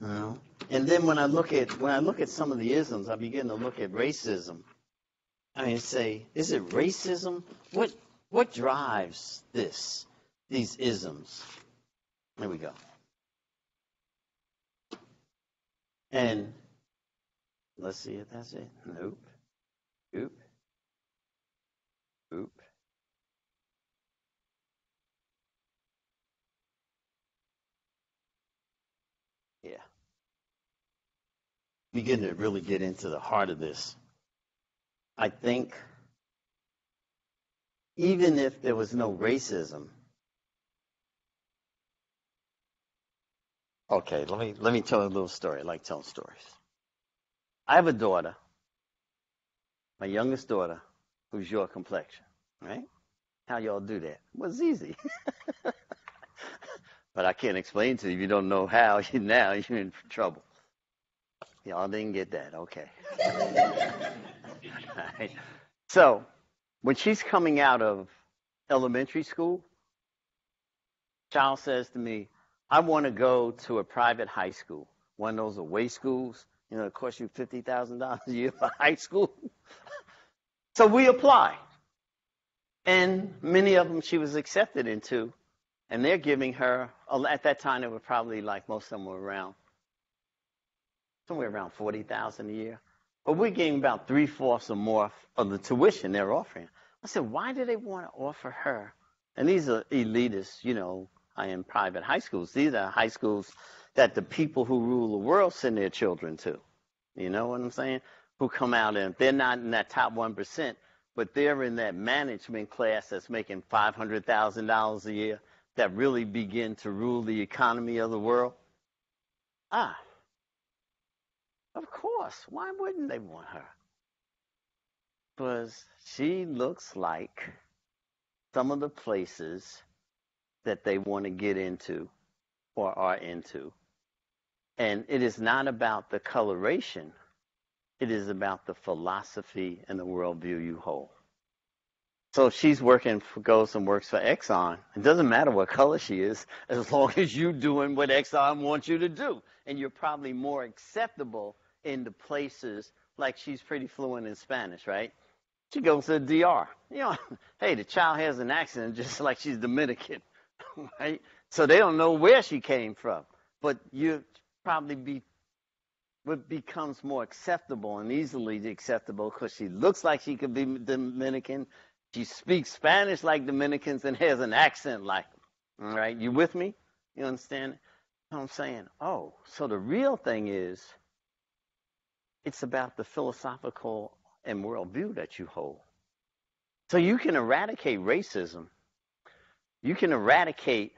And then when I look at some of the isms, I begin to look at racism. Say, is it racism? What drives these isms? There we go. And let's see if that's it. Nope. Oop. Yeah. Begin to really get into the heart of this. I think even if there was no racism, okay, let me tell a little story. I like telling stories. I have a daughter, my youngest daughter, who's your complexion, right? How y'all do that? Well, it's easy. But I can't explain to you if you don't know how. Now you're in trouble. Y'all didn't get that. Okay. Right. So when she's coming out of elementary school, child says to me, I want to go to a private high school, one of those away schools, it costs you $50,000 a year for high school. So we apply. And many of them she was accepted into, and they're giving her, at that time, they were probably most of them were somewhere around $40,000 a year. But we're getting about 3/4 or more of the tuition they're offering. I said, why do they want to offer her? And these are elitists, in private high schools. These are high schools that the people who rule the world send their children to. You know what I'm saying? Who come out and they're not in that top 1%, but they're in that management class that's making $500,000 a year that really begin to rule the economy of the world. Of course. Why wouldn't they want her? was she looks like some of the places that they want to get into or are into. And it is not about the coloration. It is about the philosophy and the worldview you hold. So if she's goes and works for Exxon, it doesn't matter what color she is, as long as you're doing what Exxon wants you to do. And you're probably more acceptable in the places, like she's pretty fluent in Spanish, right? She goes to the DR. Hey, the child has an accent just like she's Dominican, right? So they don't know where she came from. But you probably what becomes more acceptable and easily acceptable because she looks like she could be Dominican. She speaks Spanish like Dominicans and has an accent like them. All right, you with me? You understand what I'm saying? Oh, so the real thing is it's about the philosophical and worldview that you hold. So you can eradicate racism. You can eradicate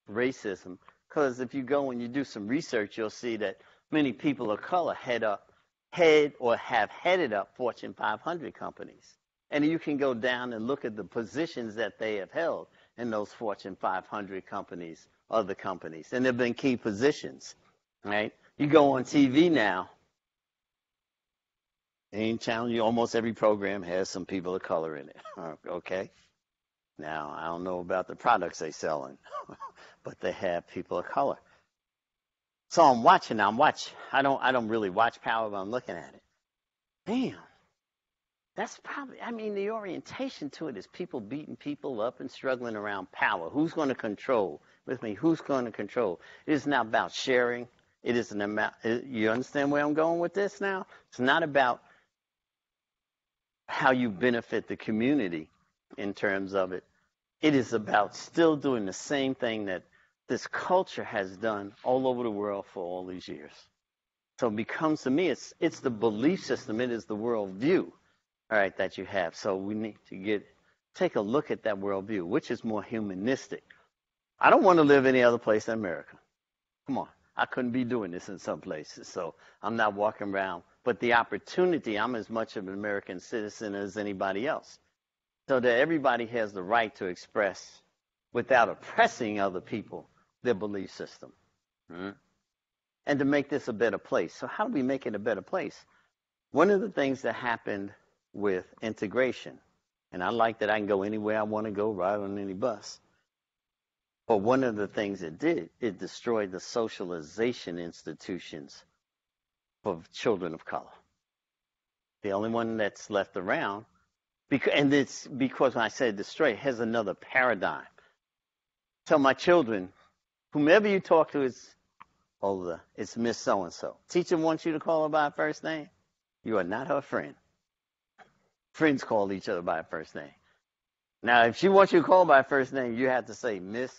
racism because if you go and you do some research, you'll see that many people of color head or have headed up Fortune 500 companies. And you can go down and look at the positions that they have held in those Fortune 500 companies, other companies. And they've been key positions, right? You go on TV now, any channel, almost every program has some people of color in it, okay? Now, I don't know about the products they selling, but they have people of color. So I'm watching. I don't really watch Power, but I'm looking at it. Damn. That's probably, the orientation to it is people beating people up and struggling around power. Who's going to control? With me, who's going to control? It is not about sharing. It isn't about, you understand where I'm going with this now? It's not about how you benefit the community in terms of it. It is about still doing the same thing that this culture has done all over the world for all these years. So it becomes, to me, it's the belief system. It is the worldview, all right, that you have. So we need to take a look at that worldview, which is more humanistic. I don't want to live any other place than America. Come on. I couldn't be doing this in some places, so I'm not walking around. But the opportunity, I'm as much of an American citizen as anybody else. So that everybody has the right to express, without oppressing other people, their belief system. Mm-hmm. And to make this a better place. So how do we make it a better place? One of the things that happened with integration, and I like that I can go anywhere I want to go, ride on any bus. But one of the things it did, it destroyed the socialization institutions for children of color. The only one that's left around, and it's because when I say destroy, it has another paradigm. Tell my children, whomever you talk to is older, it's Miss So-and-so. Teacher wants you to call her by her first name. You are not her friend. Friends call each other by her first name. Now, if she wants you to call by her first name, you have to say Miss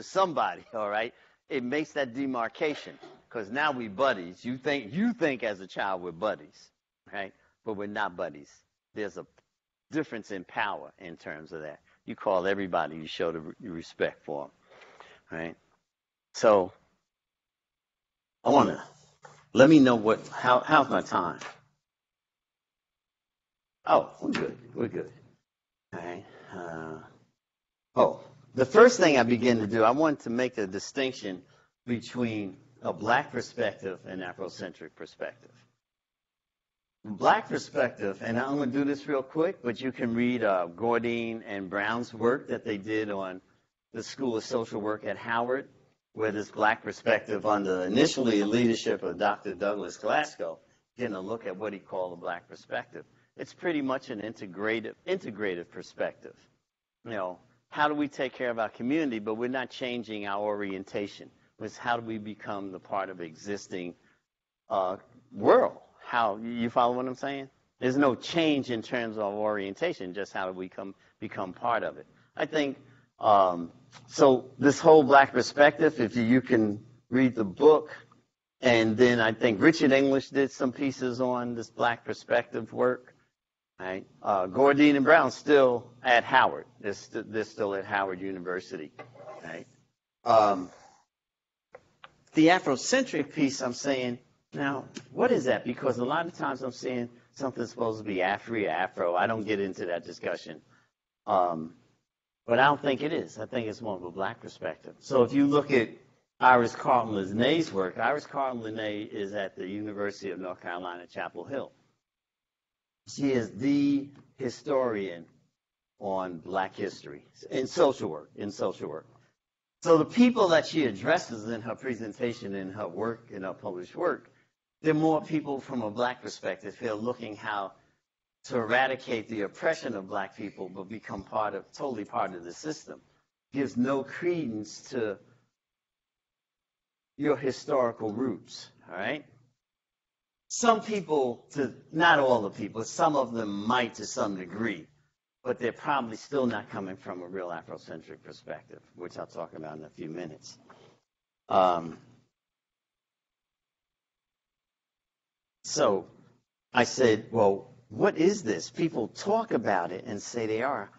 somebody, all right? It makes that demarcation because now we buddies. You think as a child we're buddies, right? But we're not buddies. There's a difference in power in terms of that. You call everybody, you show the respect for them, right? So let me know how's my time? Oh, we're good. All right. The first thing I begin to do, I want to make a distinction between a black perspective and Afrocentric perspective. Black perspective, and I'm going to do this real quick, but you can read Gordine and Brown's work that they did on the School of Social Work at Howard, where this black perspective under initially the leadership of Dr. Douglas Glasgow, getting a look at what he called a black perspective. It's pretty much an integrative perspective. How do we take care of our community, but we're not changing our orientation? It's how do we become the part of existing world? How, you follow what I'm saying? There's no change in terms of orientation, just how do we become part of it. I think, so this whole black perspective, if you can read the book, and then I think Richard English did some pieces on this black perspective work. Right. Gordine and Brown still at Howard. They're still at Howard University. Right. The Afrocentric piece, I'm saying, Now, what is that? Because a lot of times I'm saying something's supposed to be Afri or Afro. I don't get into that discussion. But I don't think it is. I think it's more of a black perspective. So if you look at Iris Carlton-Linnae's work, Iris Carlton-Linnae is at the University of North Carolina, Chapel Hill. She is the historian on black history in social work. So the people that she addresses in her presentation, in her work, in her published work, they're more people from a black perspective who are looking how to eradicate the oppression of black people but become totally part of the system. Gives no credence to your historical roots, all right? Some people, not all the people, some of them might to some degree, but they're probably still not coming from a real Afrocentric perspective, which I'll talk about in a few minutes. So I said, well, what is this? People talk about it and say they are,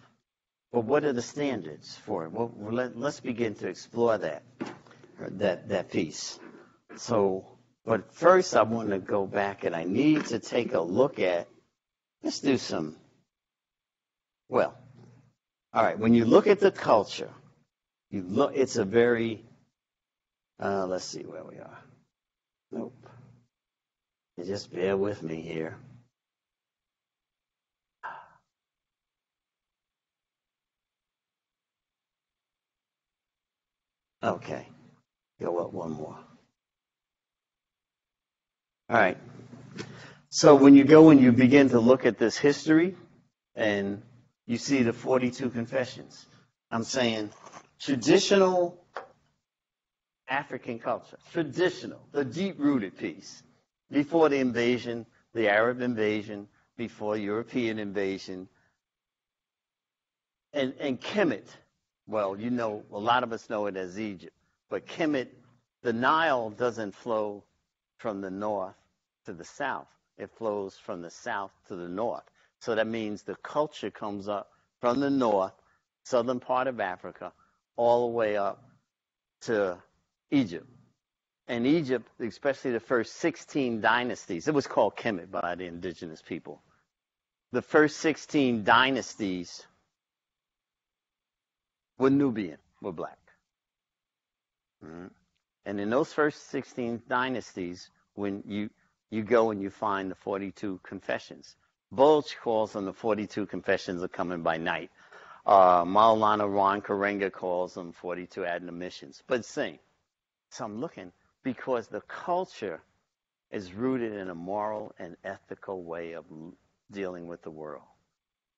but what are the standards for it? Well, let's begin to explore that piece. So, but first I want to go back and I need to take a look at, let's do some, well, all right, when you look at the culture, it's a very, let's see where we are. Nope. You just bear with me here. Okay, go up one more. All right. So when you go and you begin to look at this history and you see the 42 confessions, I'm saying traditional African culture, the deep-rooted piece, before the invasion, the Arab invasion, before European invasion, and Kemet. Well, you know, a lot of us know it as Egypt, but Kemet, the Nile doesn't flow from the north to the south. It flows from the south to the north. So that means the culture comes up from the north, southern part of Africa, all the way up to Egypt. And Egypt, especially the first 16 dynasties, it was called Kemet by the indigenous people. The first 16 dynasties were Nubian, were black. Mm-hmm. And in those first 16 dynasties, when you go and you find the 42 confessions, Bulge calls them the 42 confessions are coming by night. Maulana Ron Karenga calls them 42 admonitions. But same. So I'm looking because the culture is rooted in a moral and ethical way of dealing with the world.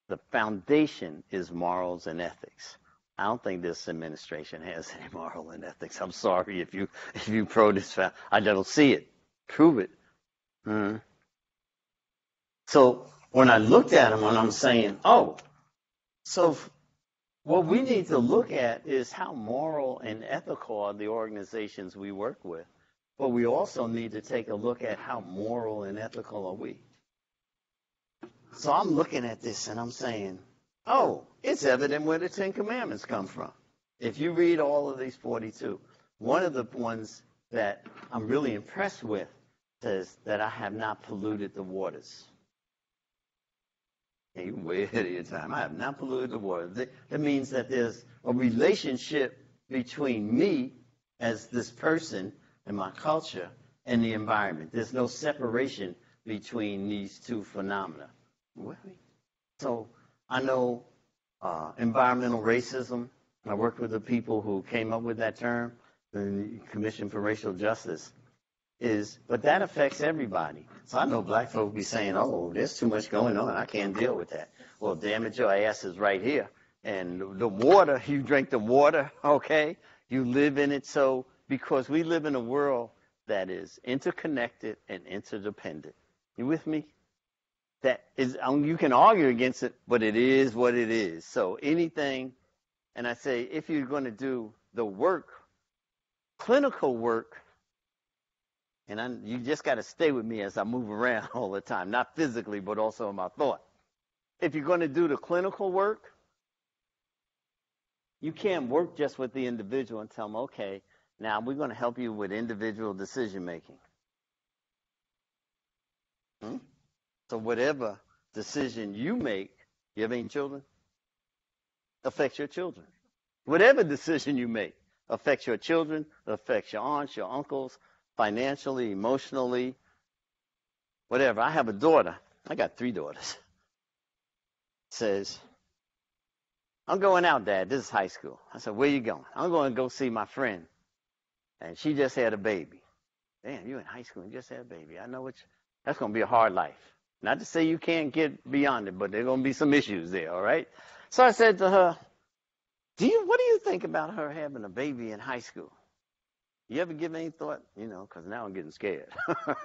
The foundation is morals and ethics. I don't think this administration has any moral and ethics. I'm sorry if you pro this. I don't see it. Prove it. Mm-hmm. So when I looked at them, and I'm saying, so what we need to look at is how moral and ethical are the organizations we work with. But we also need to take a look at how moral and ethical are we. So I'm looking at this and I'm saying, it's evident where the Ten Commandments come from. If you read all of these 42, one of the ones that I'm really impressed with says that I have not polluted the waters. Hey, you're way ahead of your time. I have not polluted the waters. That means that there's a relationship between me as this person and my culture and the environment. There's no separation between these two phenomena. With me? So I know environmental racism. I worked with the people who came up with that term, the Commission for Racial Justice. But that affects everybody. So I know black folk be saying, there's too much going on. I can't deal with that. Well, damn it, your ass is right here. And the water, you drink the water, okay? You live in it. So because we live in a world that is interconnected and interdependent. You with me? That is, you can argue against it, but it is what it is. So anything, and I say, if you're going to do the work, clinical work, and you just got to stay with me as I move around all the time, not physically, but also in my thought. If you're going to do the clinical work, you can't work just with the individual and tell them, okay, now we're going to help you with individual decision making. So whatever decision you make, you have any children? Affects your children. Whatever decision you make affects your children, affects your aunts, your uncles, financially, emotionally, whatever. I have a daughter. I got 3 daughters. Says, I'm going out, Dad. This is high school. I said, where you going? I'm going to go see my friend. And she just had a baby. Damn, you in high school and just had a baby. I know that's going to be a hard life. Not to say you can't get beyond it, but there are going to be some issues there, all right? So I said to her, what do you think about her having a baby in high school? You ever give any thought? Because now I'm getting scared.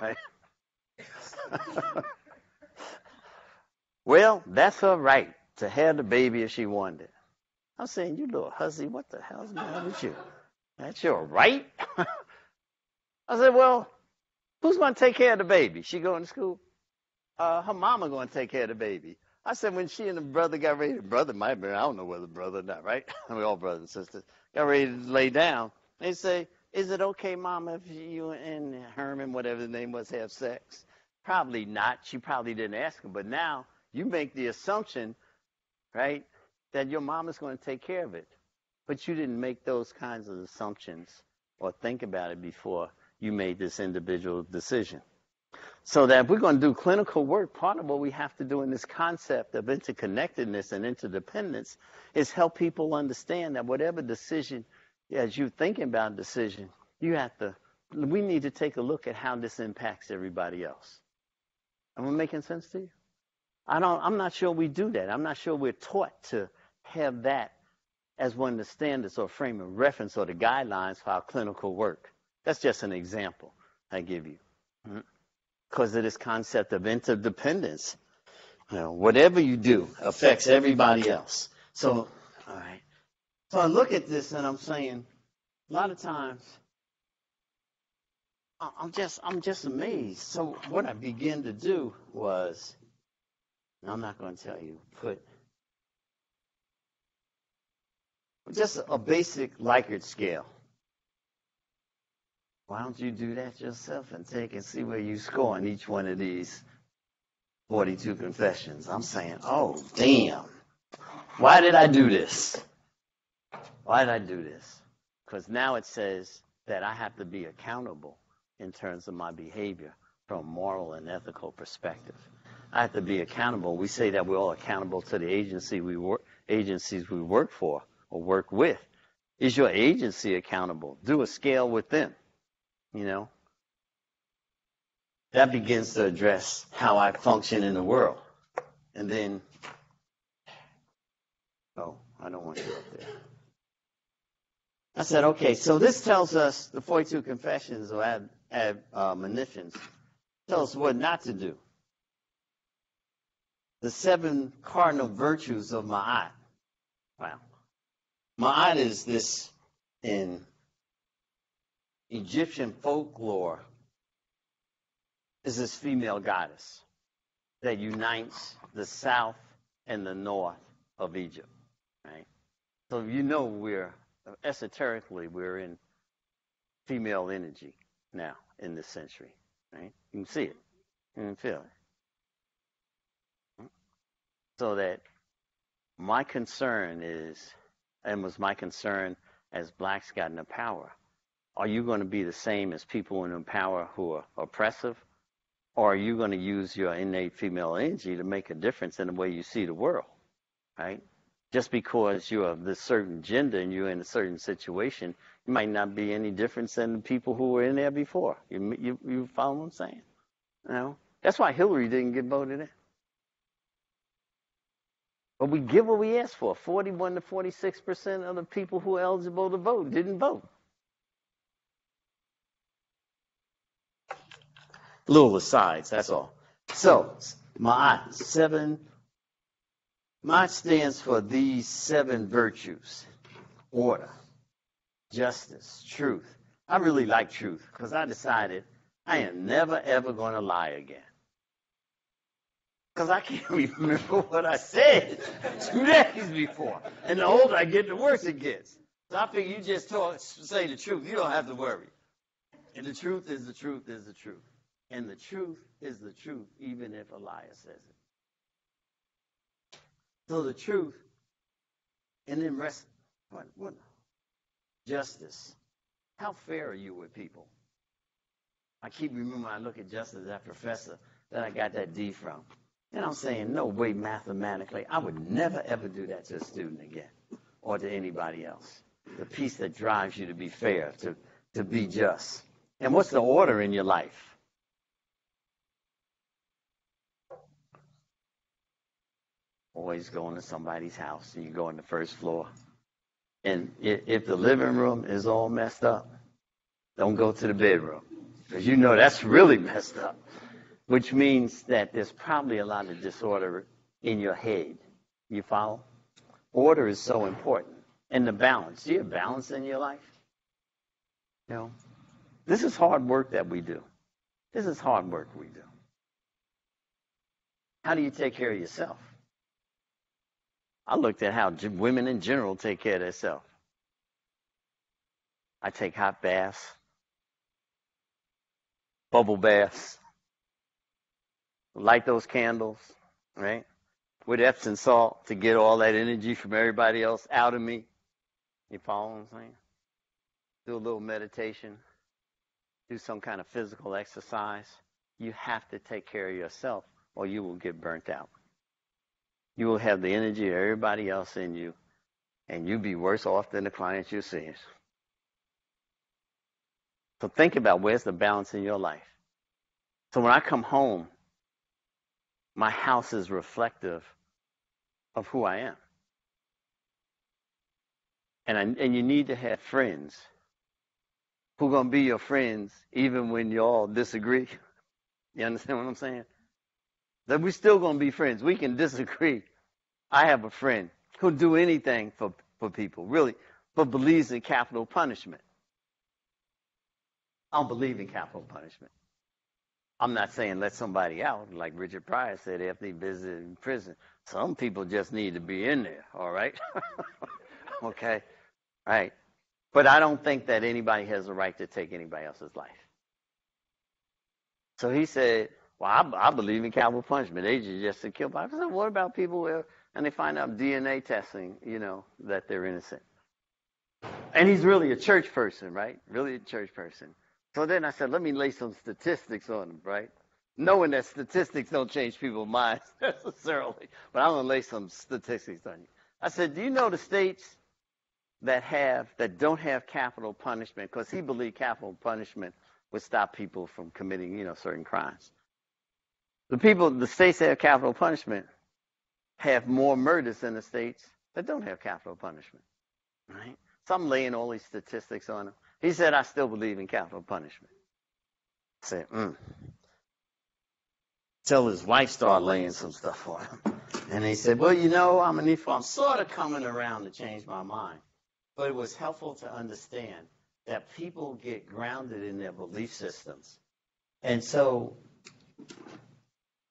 Right? Well, that's her right to have the baby if she wanted it. I'm saying, you little hussy, what the hell's wrong with you? That's your right? I said, well, who's going to take care of the baby? She going to school? Her mama going to take care of the baby. I said, when she and the brother got ready, the brother might be, I don't know whether brother or not, right? We're all brothers and sisters. Got ready to lay down. They say, is it okay, Mama, if you and Herman, whatever the name was, have sex? Probably not. She probably didn't ask him. But now you make the assumption, right, that your mama's going to take care of it. But you didn't make those kinds of assumptions or think about it before you made this individual decision. So that if we're going to do clinical work, part of what we have to do in this concept of interconnectedness and interdependence is help people understand that whatever decision, as you're thinking about a decision, we need to take a look at how this impacts everybody else. Am I making sense to you? I'm not sure we do that. I'm not sure we're taught to have that as one of the standards or frame of reference or the guidelines for our clinical work. That's just an example I give you. Because of this concept of interdependence. Whatever you do affects everybody else. So, all right. So I look at this and I'm saying, a lot of times, I'm just amazed. So what I began to do was, and I'm not going to tell you, put just a basic Likert scale. Why don't you do that yourself and take and see where you score in each one of these 42 confessions? I'm saying, oh, damn. Why did I do this? Why did I do this? Because now it says that I have to be accountable in terms of my behavior from a moral and ethical perspective. I have to be accountable. We say that we're all accountable to the agencies we work for or work with. Is your agency accountable? Do a scale with them. That begins to address how I function in the world. And then, I don't want you up there. I said, okay, so this tells us, the 42 confessions or admonitions, tell us what not to do. The 7 cardinal virtues of MAAT. Wow. MAAT is this in Egyptian folklore, is this female goddess that unites the south and the north of Egypt, right? So we're esoterically we're in female energy now in this century, right? You can see it, you can feel it. So that my concern is, and was my concern as blacks got into power, are you going to be the same as people in power who are oppressive? Or are you going to use your innate female energy to make a difference in the way you see the world, right? Just because you're of this certain gender and you're in a certain situation, you might not be any difference than the people who were in there before. You follow what I'm saying? That's why Hillary didn't get voted in. But we give what we ask for. 41 to 46% of the people who are eligible to vote didn't vote. Little asides, that's all. So, MAAT, 7. MAAT stands for these 7 virtues: order, justice, truth. I really like truth because I decided I am never, ever going to lie again. Because I can't remember what I said 2 days before. And the older I get, the worse it gets. So I figure you just say the truth. You don't have to worry. And the truth is the truth is the truth. And the truth is the truth, even if a liar says it. So the truth, and then justice. How fair are you with people? I keep remembering I look at justice, that professor that I got that D from. And I'm saying, no way mathematically, I would never, ever do that to a student again or to anybody else. The piece that drives you to be fair, to be just. And what's the order in your life? Always going to somebody's house, and you go on the first floor. And if the living room is all messed up, don't go to the bedroom, because you know that's really messed up, which means that there's probably a lot of disorder in your head. You follow? Order is so important. And the balance. Do you have balance in your life? You know, this is hard work that we do. This is hard work we do. How do you take care of yourself? I looked at how women in general take care of themselves. I take hot baths, bubble baths, light those candles, right, with Epsom salt to get all that energy from everybody else out of me. You follow what I'm saying? Do a little meditation, do some kind of physical exercise. You have to take care of yourself or you will get burnt out. You will have the energy of everybody else in you, and you'll be worse off than the clients you're seeing. So think about where's the balance in your life. So when I come home, my house is reflective of who I am. And you need to have friends who are going to be your friends even when you all disagree. You understand what I'm saying? That we're still going to be friends. We can disagree. I have a friend who'll do anything for people, really, but believes in capital punishment. I don't believe in capital punishment. I'm not saying let somebody out, like Richard Pryor said after he visited in prison. Some people just need to be in there, all right? Okay? Right? But I don't think that anybody has a right to take anybody else's life. So he said, well, I believe in capital punishment. They just to kill people. I said, what about people where, and they find out DNA testing, you know, that they're innocent. And he's really a church person, right? Really a church person. So then I said, let me lay some statistics on him, right? Knowing that statistics don't change people's minds necessarily. But I'm going to lay some statistics on you. I said, do you know the states that don't have capital punishment? Because he believed capital punishment would stop people from committing, you know, certain crimes. The states that have capital punishment have more murders than the states that don't have capital punishment, right? So I'm laying all these statistics on him. He said, I still believe in capital punishment. I said, Till his wife started laying some stuff on him. And he said, well, you know, Aminifu, I'm sort of coming around to change my mind. But it was helpful to understand that people get grounded in their belief systems. And so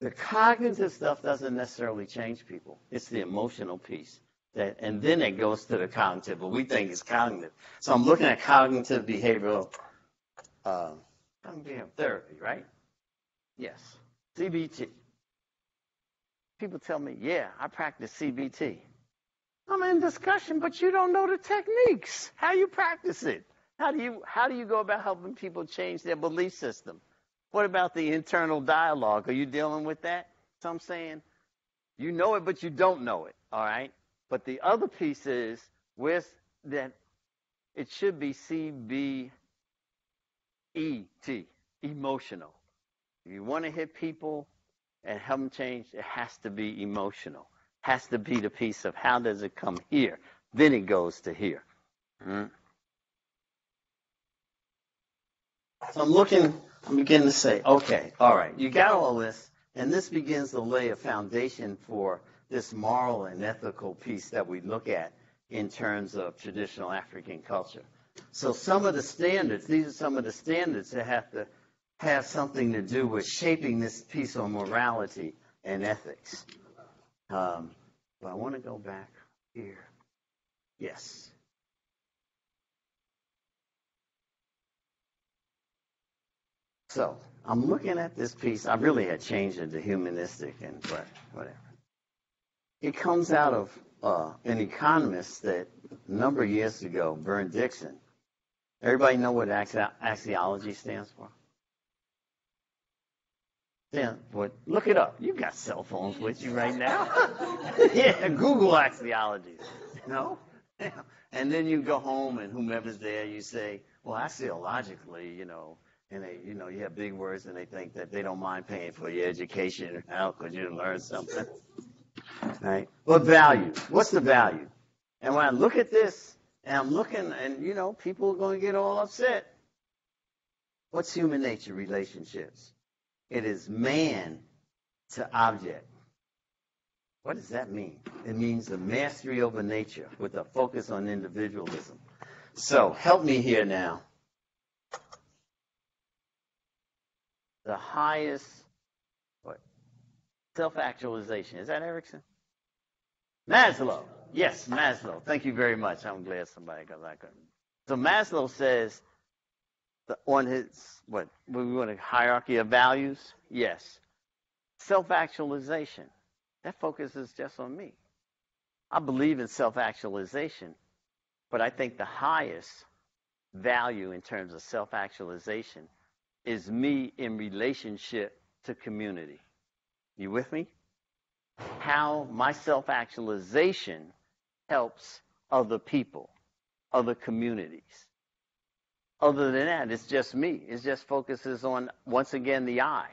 the cognitive stuff doesn't necessarily change people. It's the emotional piece. And then it goes to the cognitive, but we think it's cognitive. So I'm looking at cognitive behavioral therapy, right? Yes. CBT. People tell me, yeah, I practice CBT. I'm in discussion, but you don't know the techniques. How you practice it? How do you go about helping people change their belief system? What about the internal dialogue? Are you dealing with that? So I'm saying, you know it, but you don't know it, all right? But the other piece is, where's that? It should be CBET, emotional. If you want to hit people and help them change, it has to be emotional. Has to be the piece of how does it come here? Then it goes to here. Mm-hmm. So I'm beginning to say, okay, all right, you got all this, and this begins to lay a foundation for this moral and ethical piece that we look at in terms of traditional African culture. So some of the standards, these are some of the standards that have to have something to do with shaping this piece on morality and ethics. But I want to go back here. Yes. So I'm looking at this piece. I really had changed it to humanistic, but whatever. It comes out of an economist that a number of years ago, Vern Dixon. Everybody know what axiology stands for? Yeah, but look it up. You've got cell phones with you right now. Yeah, Google axiology. You know? Yeah. And then you go home and whomever's there, you say, well, axiologically, and they, you have big words and they think that they don't mind paying for your education because you learn something. Right? But value. What's the value? And when I look at this, and I'm looking, and, people are going to get all upset. What's human nature relationships? It is man to object. What does that mean? It means the mastery over nature with a focus on individualism. So help me here now. The highest, self-actualization. Is that Erickson? Maslow. Yes, Maslow. Thank you very much. I'm glad somebody got that. So Maslow says on his, we want a hierarchy of values? Yes. Self-actualization. That focuses just on me. I believe in self-actualization, but I think the highest value in terms of self-actualization is me in relationship to community. You with me? How my self-actualization helps other people, other communities. Other than that, it's just me. It just focuses on, once again, the I,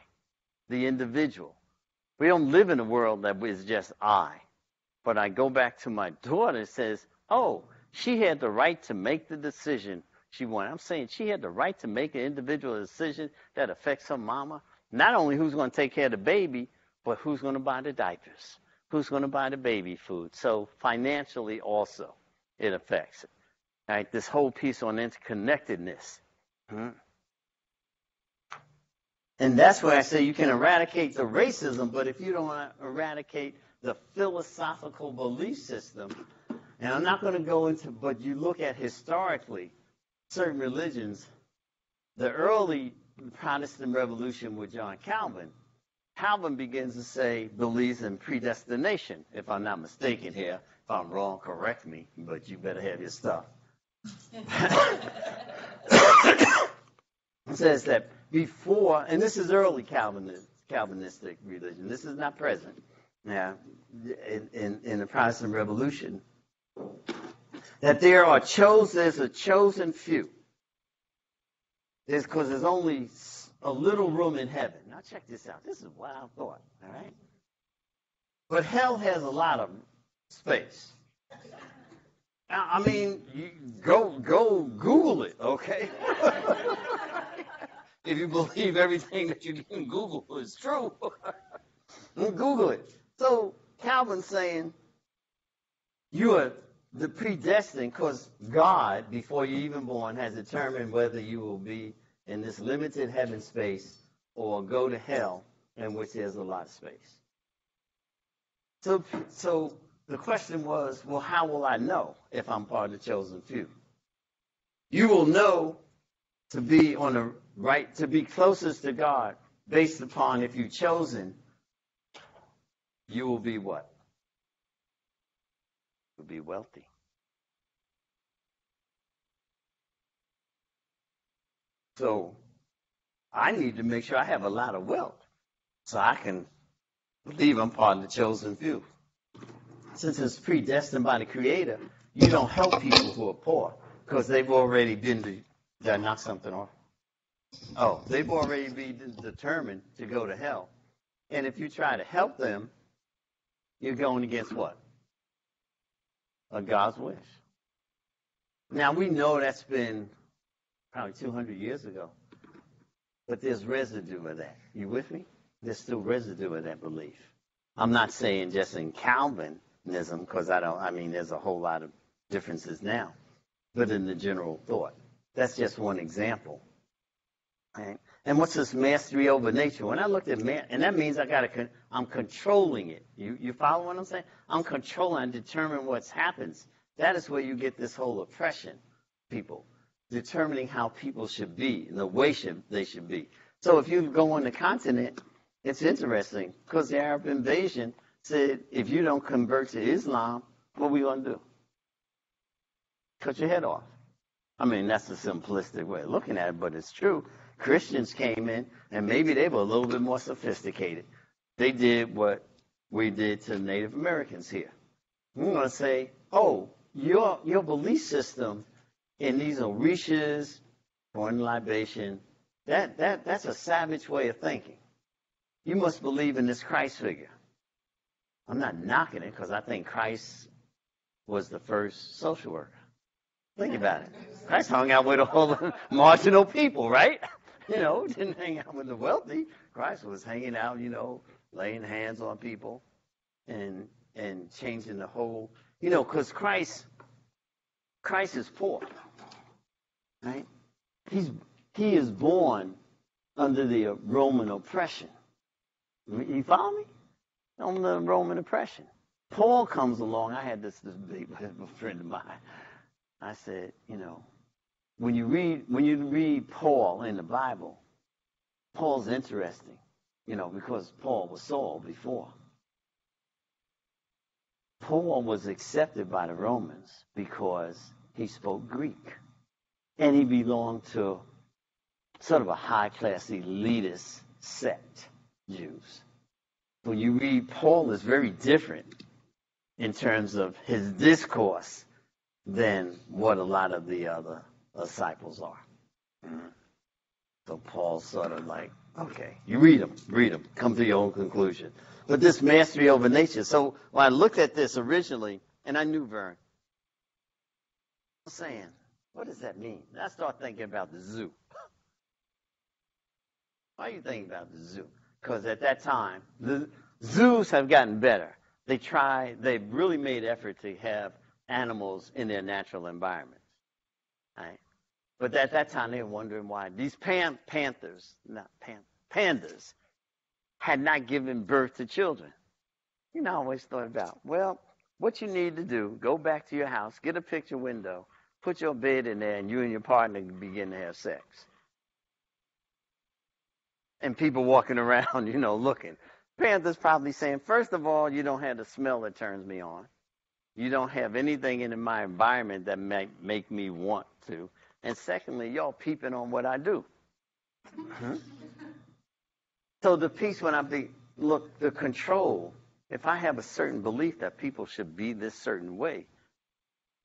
the individual. We don't live in a world that is just I. But I go back to my daughter and says, oh, she had the right to make the decision she wanted. I'm saying she had the right to make an individual decision that affects her mama. Not only who's going to take care of the baby, but who's going to buy the diapers, who's going to buy the baby food. So financially also it affects it. All right, this whole piece on interconnectedness. And that's why I say you can eradicate the racism, but if you don't eradicate the philosophical belief system, and I'm not going to go into, but you look at historically, certain religions, the early Protestant Revolution with John Calvin, Calvin begins to say, believes in predestination, if I'm not mistaken here. If I'm wrong, correct me, but you better have your stuff. It says that before, and this is early Calvinistic religion. This is not present. Now, in the Protestant Revolution, that there's a chosen few. Because there's only a little room in heaven. Now check this out. This is a wild thought, all right? But hell has a lot of space. I mean, you go Google it, okay? If you believe everything that you can Google is true, Google it. So Calvin's saying you are the predestined because God, before you're even born, has determined whether you will be in this limited heaven space or go to hell, in which there's a lot of space. So the question was, well, how will I know if I'm part of the chosen few? You will know to be on the right, to be closest to God, based upon if you're chosen, you will be what? You'll be wealthy. So I need to make sure I have a lot of wealth so I can believe I'm part of the chosen few. Since it's predestined by the Creator, you don't help people who are poor because they've already been, did I knock something off? Oh, they've already been determined to go to hell. And if you try to help them, you're going against what? A God's wish. Now, we know that's been probably 200 years ago. But there's residue of that. You with me? There's still residue of that belief. I'm not saying just in Calvinism, because there's a whole lot of differences now. But in the general thought. That's just one example. Right? And what's this mastery over nature? When I looked at and that means I'm controlling it. You follow what I'm saying? I'm controlling and determining what happens. That is where you get this whole oppression, people. Determining how people should be, and the way they should be. So if you go on the continent, it's interesting because the Arab invasion said, if you don't convert to Islam, what are we going to do? Cut your head off. I mean, that's a simplistic way of looking at it, but it's true. Christians came in, and maybe they were a little bit more sophisticated. They did what we did to Native Americans here. We're going to say, oh, your belief system in these Orishas, foreign libation, that's a savage way of thinking. You must believe in this Christ figure. I'm not knocking it because I think Christ was the first social worker. Think about it. Christ hung out with all the marginal people, right? Didn't hang out with the wealthy. Christ was hanging out, laying hands on people and changing the whole, because Christ is poor, right? He is born under the Roman oppression. You follow me? On the Roman oppression. Paul comes along. I had this debate with a friend of mine. I said, when you read Paul in the Bible, Paul's interesting, because Paul was Saul before. Paul was accepted by the Romans because he spoke Greek, and he belonged to sort of a high-class elitist sect, Jews. When you read Paul, it's very different in terms of his discourse than what a lot of the other disciples are. So Paul's sort of like, okay, you read them, come to your own conclusion. But this mastery over nature. So when I looked at this originally, and I knew Vern, I was saying, what does that mean? And I started thinking about the zoo. Why are you thinking about the zoo? Because at that time, the zoos have gotten better. They've really made effort to have animals in their natural environments, right? But at that time, they were wondering why these pandas had not given birth to children. I always thought about, well, what you need to do, go back to your house, get a picture window, put your bed in there, and you and your partner begin to have sex. And people walking around, looking. Pandas probably saying, first of all, you don't have the smell that turns me on. You don't have anything in my environment that make me want to. And secondly, y'all peeping on what I do. So the piece when the control, if I have a certain belief that people should be this certain way,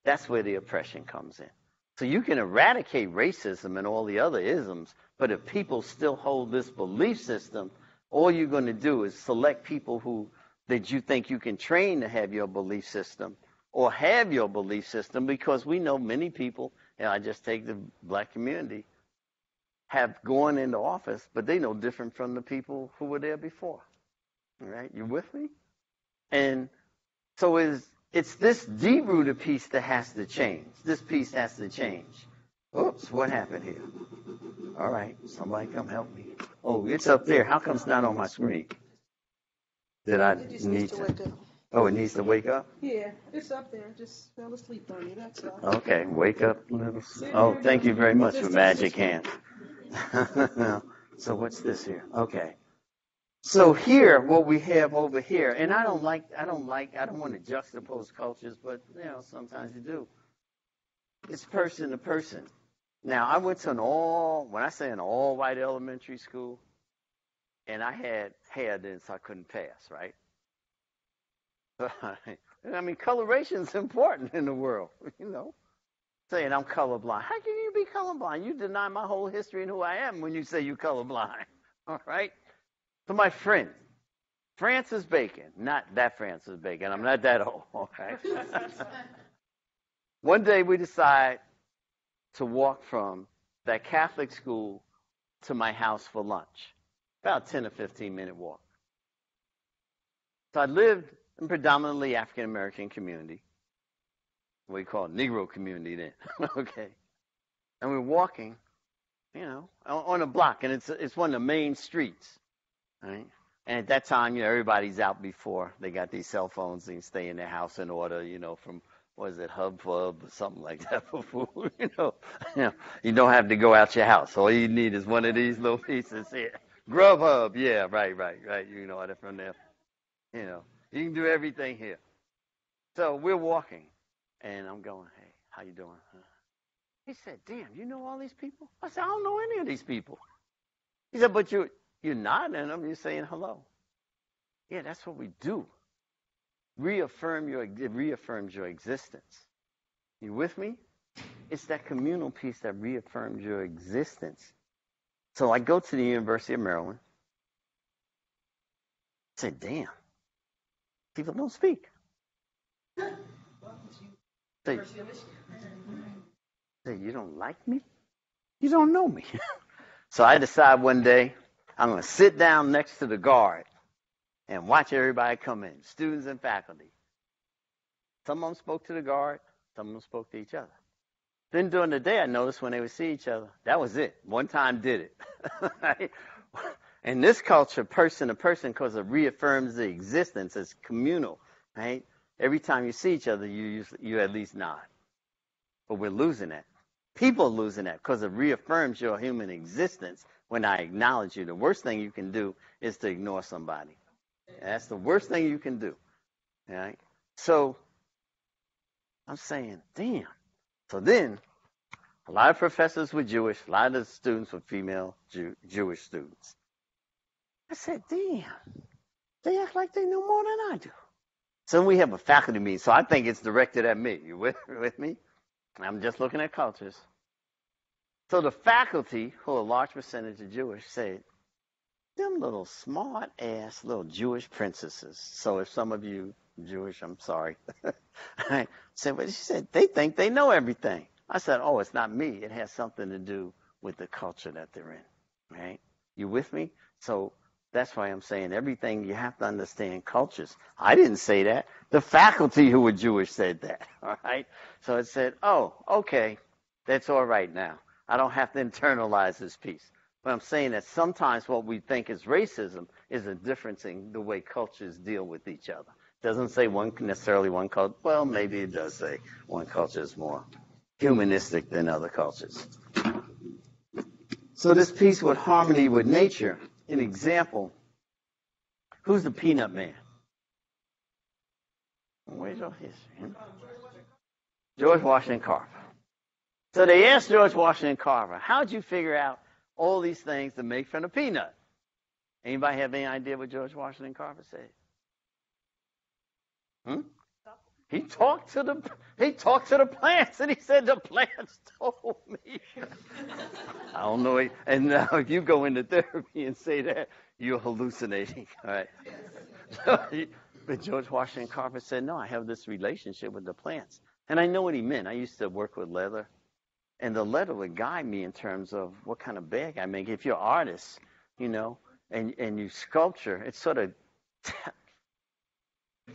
that's where the oppression comes in. So you can eradicate racism and all the other isms, but if people still hold this belief system, all you're going to do is select people that you think you can train to have your belief system or have your belief system, because we know many people, and I just take the black community, have gone into office, but they know different from the people who were there before. All right? You with me? And so it's this deep-rooted piece that has to change. This piece has to change. Oops, what happened here? All right, somebody come help me. Oh, it's up there. How come it's not on my screen? Did I need to? Wake up. Oh, it needs to wake up? Yeah, it's up there. Just fell asleep on you, that's all. Okay, wake up. Oh, thank you very much for magic hand. So what's this here? Okay. So here, what we have over here, and I don't want to juxtapose cultures, but sometimes you do. It's person to person. Now, I went to an all-white elementary school, and I had hair then, so I couldn't pass, right? I mean, coloration is important in the world, Saying I'm colorblind. How can you be colorblind? You deny my whole history and who I am when you say you're colorblind, all right? So my friend, Francis Bacon, not that Francis Bacon, I'm not that old, okay? One day we decide to walk from that Catholic school to my house for lunch, about 10 or 15-minute walk. So I lived in predominantly African-American community, what we call Negro community then, okay? And we're walking, on a block, and it's one of the main streets, right? And at that time, everybody's out before they got these cell phones and stay in their house in order, from was it Hub or something like that for food? You don't have to go out your house. All you need is one of these little pieces here. Grubhub, yeah, right. You know it from there. You can do everything here. So we're walking, and I'm going, hey, how you doing? He said, damn, you know all these people? I said, I don't know any of these people. He said, but you're nodding at them, you're saying hello. Yeah, that's what we do. It reaffirms your existence. You with me? It's that communal piece that reaffirms your existence. So I go to the University of Maryland. I said, damn, people don't speak. Say, you don't like me? You don't know me. So I decide one day I'm going to sit down next to the guard and watch everybody come in, students and faculty. Some of them spoke to the guard, some of them spoke to each other. Then during the day, I noticed when they would see each other, that was it. One time did it. Right? In this culture, person to person, because it reaffirms the existence, it's communal. Right? Every time you see each other, you at least nod. But we're losing that. People are losing that because it reaffirms your human existence when I acknowledge you. The worst thing you can do is to ignore somebody. That's the worst thing you can do. Right? So I'm saying, damn. So then, a lot of professors were Jewish. A lot of the students were female Jewish students. I said, damn. They act like they know more than I do. So we have a faculty meeting. So I think it's directed at me. You with me? I'm just looking at cultures. So the faculty, who are a large percentage of Jewish, said, them little smart-ass little Jewish princesses. So if some of you Jewish, I'm sorry. I said, well, she said, they think they know everything. I said, oh, it's not me. It has something to do with the culture that they're in. Right? You with me? So that's why I'm saying everything, you have to understand cultures. I didn't say that. The faculty who were Jewish said that. All right? So it said, oh, okay, that's all right now. I don't have to internalize this piece. But I'm saying that sometimes what we think is racism is a difference in the way cultures deal with each other. It doesn't say necessarily one culture. Well, maybe it does say one culture is more humanistic than other cultures. So this piece with harmony with nature, an example, who's the peanut man? Where's your history? George Washington Carver. So they asked George Washington Carver, how'd you figure out all these things to make from a peanut? Anybody have any idea what George Washington Carver said? He talked to the plants, and he said the plants told me. I don't know. And now if you go into therapy and say that, you're hallucinating. All right. But George Washington Carver said, no, I have this relationship with the plants. And I know what he meant. I used to work with leather. And the leather would guide me in terms of what kind of bag I make. If you're an artist, and you sculpture, it's sort of,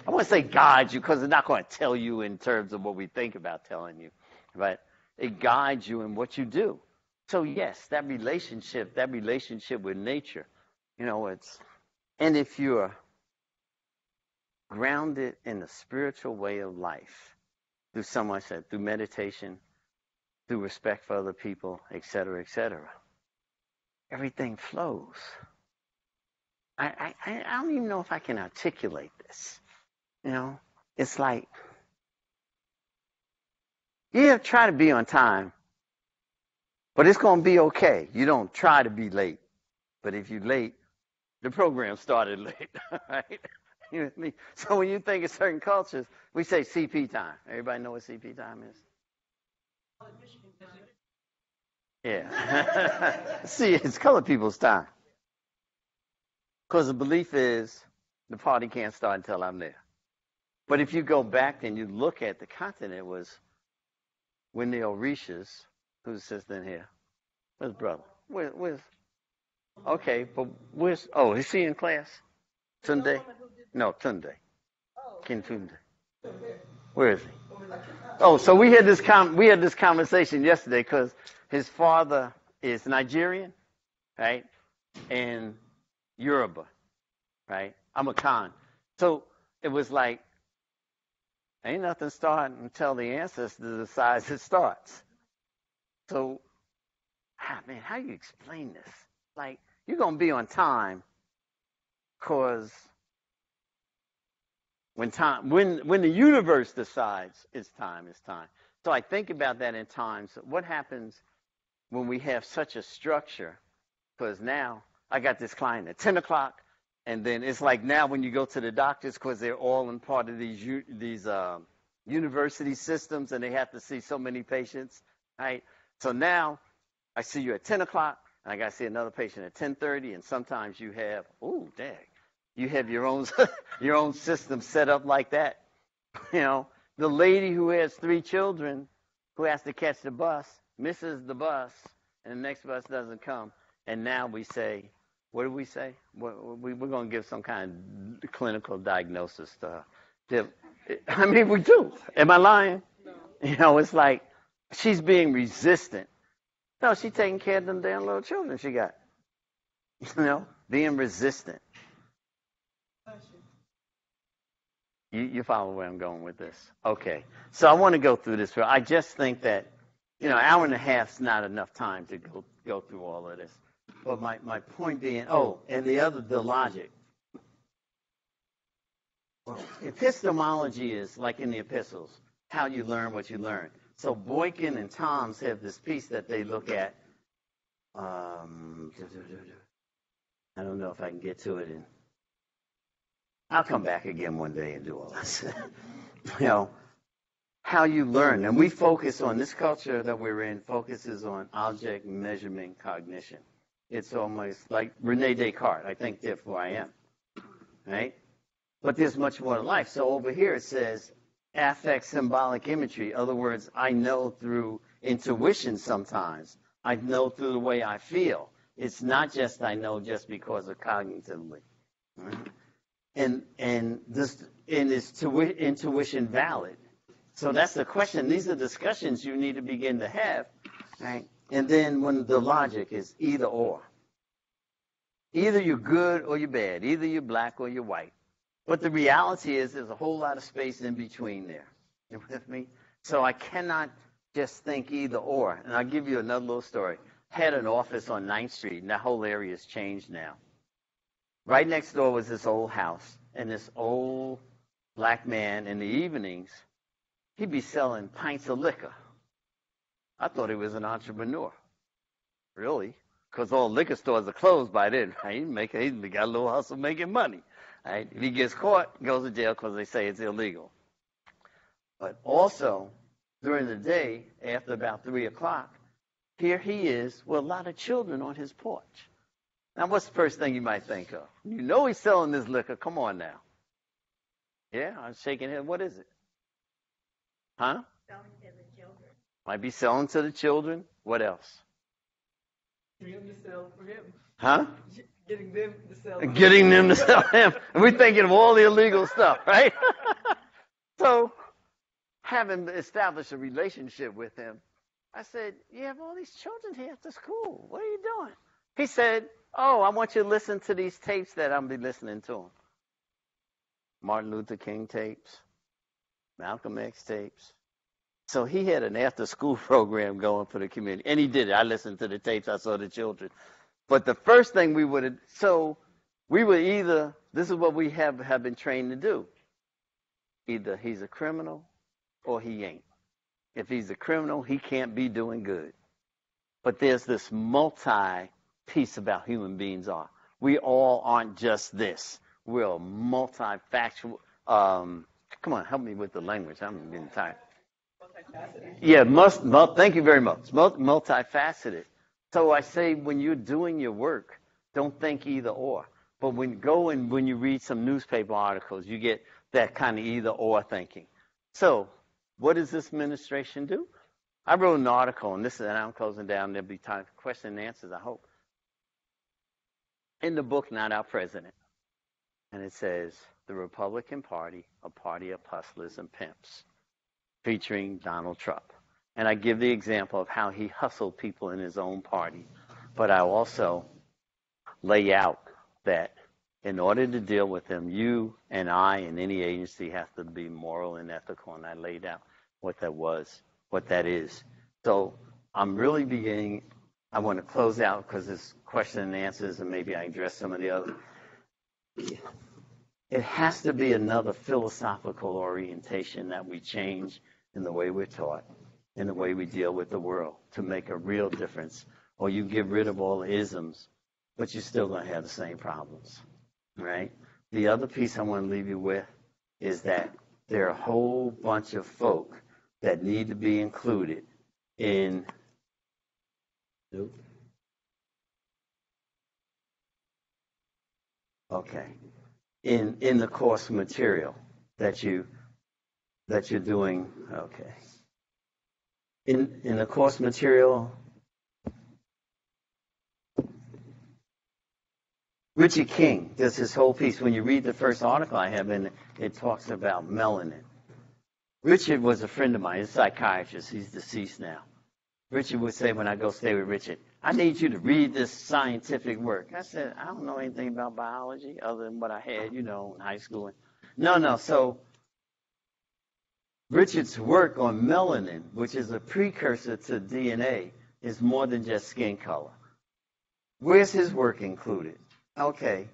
I won't say guides you because it's not going to tell you in terms of what we think about telling you, but it guides you in what you do. So yes, that relationship with nature, and if you're grounded in the spiritual way of life, through meditation, through respect for other people, et cetera, everything flows. I don't even know if I can articulate this. It's like, try to be on time, but it's going to be okay. You don't try to be late, but if you're late, the program started late, right? You with me? So when you think of certain cultures, we say CP time. Everybody know what CP time is? Yeah. See, it's colored people's time. Because the belief is the party can't start until I'm there. But if you go back and you look at the continent, it was when the Orishas, who's sitting here? Where's brother? Where's? Okay, but where's? Oh, is he in class? Tunde? No, Tunde. Ken Tunde. Where is he? Oh, so we had this conversation yesterday because his father is Nigerian, right, and Yoruba, right. I'm a Khan, so it was like Ain't nothing starting until the ancestor decides it starts. So, man, how do you explain this? Like, you're going to be on time because when the universe decides it's time, it's time. So I think about that in times. What happens when we have such a structure? Because now I got this client at 10 o'clock, and then it's like now when you go to the doctors, because they're all in part of these university systems, and they have to see so many patients, right? So now I see you at 10 o'clock, and I got to see another patient at 10:30, and sometimes you have, you have your own your own system set up like that. You know, the lady who has 3 children who has to catch the bus misses the bus, and the next bus doesn't come. And now we say, what do we say? We're going to give some kind of clinical diagnosis to her. I mean, we do. Am I lying? No. You know, it's like she's being resistant. No, she's taking care of them damn little children she got. You know, being resistant. You follow where I'm going with this? Okay. So I want to go through this. I just think that, an hour and a half is not enough time to go through all of this. But my point being, and the logic. Well, epistemology is like in the epistles, how you learn what you learn. So Boykin and Toms have this piece that they look at. I don't know if I can get to it. I'll come back again one day and do all this. How you learn. And we focus on this culture that we're in, focuses on object measurement cognition. It's almost like Rene Descartes. I think therefore I am. Right? But there's much more to life. So over here it says affect symbolic imagery. In other words, I know through intuition sometimes. I know through the way I feel. It's not just I know just because of cognitively. Right? And is intuition valid? So that's the question. These are discussions you need to begin to have. Right? And then when the logic is either or. Either you're good or you're bad. Either you're black or you're white. But the reality is there's a whole lot of space in between there. You with me? So I cannot just think either or. And I'll give you another little story. Had an office on 9th Street, and that whole area has changed now. Right next door was this old house, and this old black man in the evenings, he'd be selling pints of liquor. I thought he was an entrepreneur. Really? Because all liquor stores are closed by then. Right? He got a little hustle making money. Right? If he gets caught, he goes to jail because they say it's illegal. But also, during the day, after about 3 o'clock, here he is with a lot of children on his porch. Now, what's the first thing you might think of? You know he's selling this liquor. Come on now. Yeah, I'm shaking head. What is it? Huh? Selling to the children. Might be selling to the children. What else? Getting them to sell for him. Huh? Getting them to sell. Getting them to sell him. And we're thinking of all the illegal stuff, right? So, having established a relationship with him, I said, you have all these children here after school. What are you doing? He said, I want you to listen to these tapes that I'm going to be listening to. Martin Luther King tapes, Malcolm X tapes. So he had an after-school program going for the community. And he did it. I listened to the tapes. I saw the children. But the first thing we would either, this is what we have been trained to do. Either he's a criminal or he ain't. If he's a criminal, he can't be doing good. But there's this multi-piece about human beings are. We all aren't just this. We're multifactual. Come on, help me with the language. I'm getting tired. Yeah, thank you very much. Multifaceted. So I say when you're doing your work, don't think either or. But when you read some newspaper articles, you get that kind of either or thinking. So what does this administration do? I wrote an article, and I'm closing down. There'll be time for questions and answers, I hope. In the book, Not Our President. And it says, the Republican Party, a party of hustlers and pimps, featuring Donald Trump. And I give the example of how he hustled people in his own party. But I also lay out that in order to deal with them, you and I and any agency have to be moral and ethical, and I laid out what that is. So I'm really beginning, I want to close out because it's question and answers, and maybe I address some of the other. It has to be another philosophical orientation that we change in the way we're taught, in the way we deal with the world to make a real difference. Or you get rid of all the isms, but you're still going to have the same problems, right? The other piece I want to leave you with is that there are a whole bunch of folk that need to be included in in the course material that you're doing. Okay. In the course material, Richard King does his whole piece. When you read the first article I have in it, it talks about melanin. Richard was a friend of mine, he's a psychiatrist, he's deceased now. Richard would say when I go stay with Richard, I need you to read this scientific work. I said, I don't know anything about biology other than what I had, in high school. No. So Richard's work on melanin, which is a precursor to DNA, is more than just skin color. Where's his work included? Okay.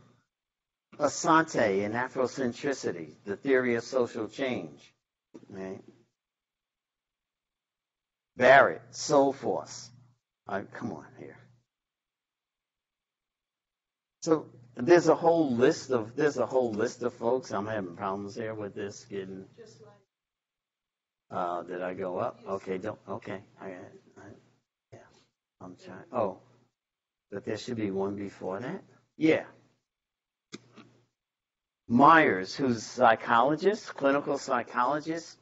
Asante and Afro-centricity, the theory of social change. Right? Barrett, Soul Force. Come on here. So there's a whole list of folks. I'm having problems here with this getting. Did I go up? Okay, don't. Okay, yeah. I'm trying. Oh, but there should be one before that. Yeah. Myers, who's a psychologist, clinical psychologist,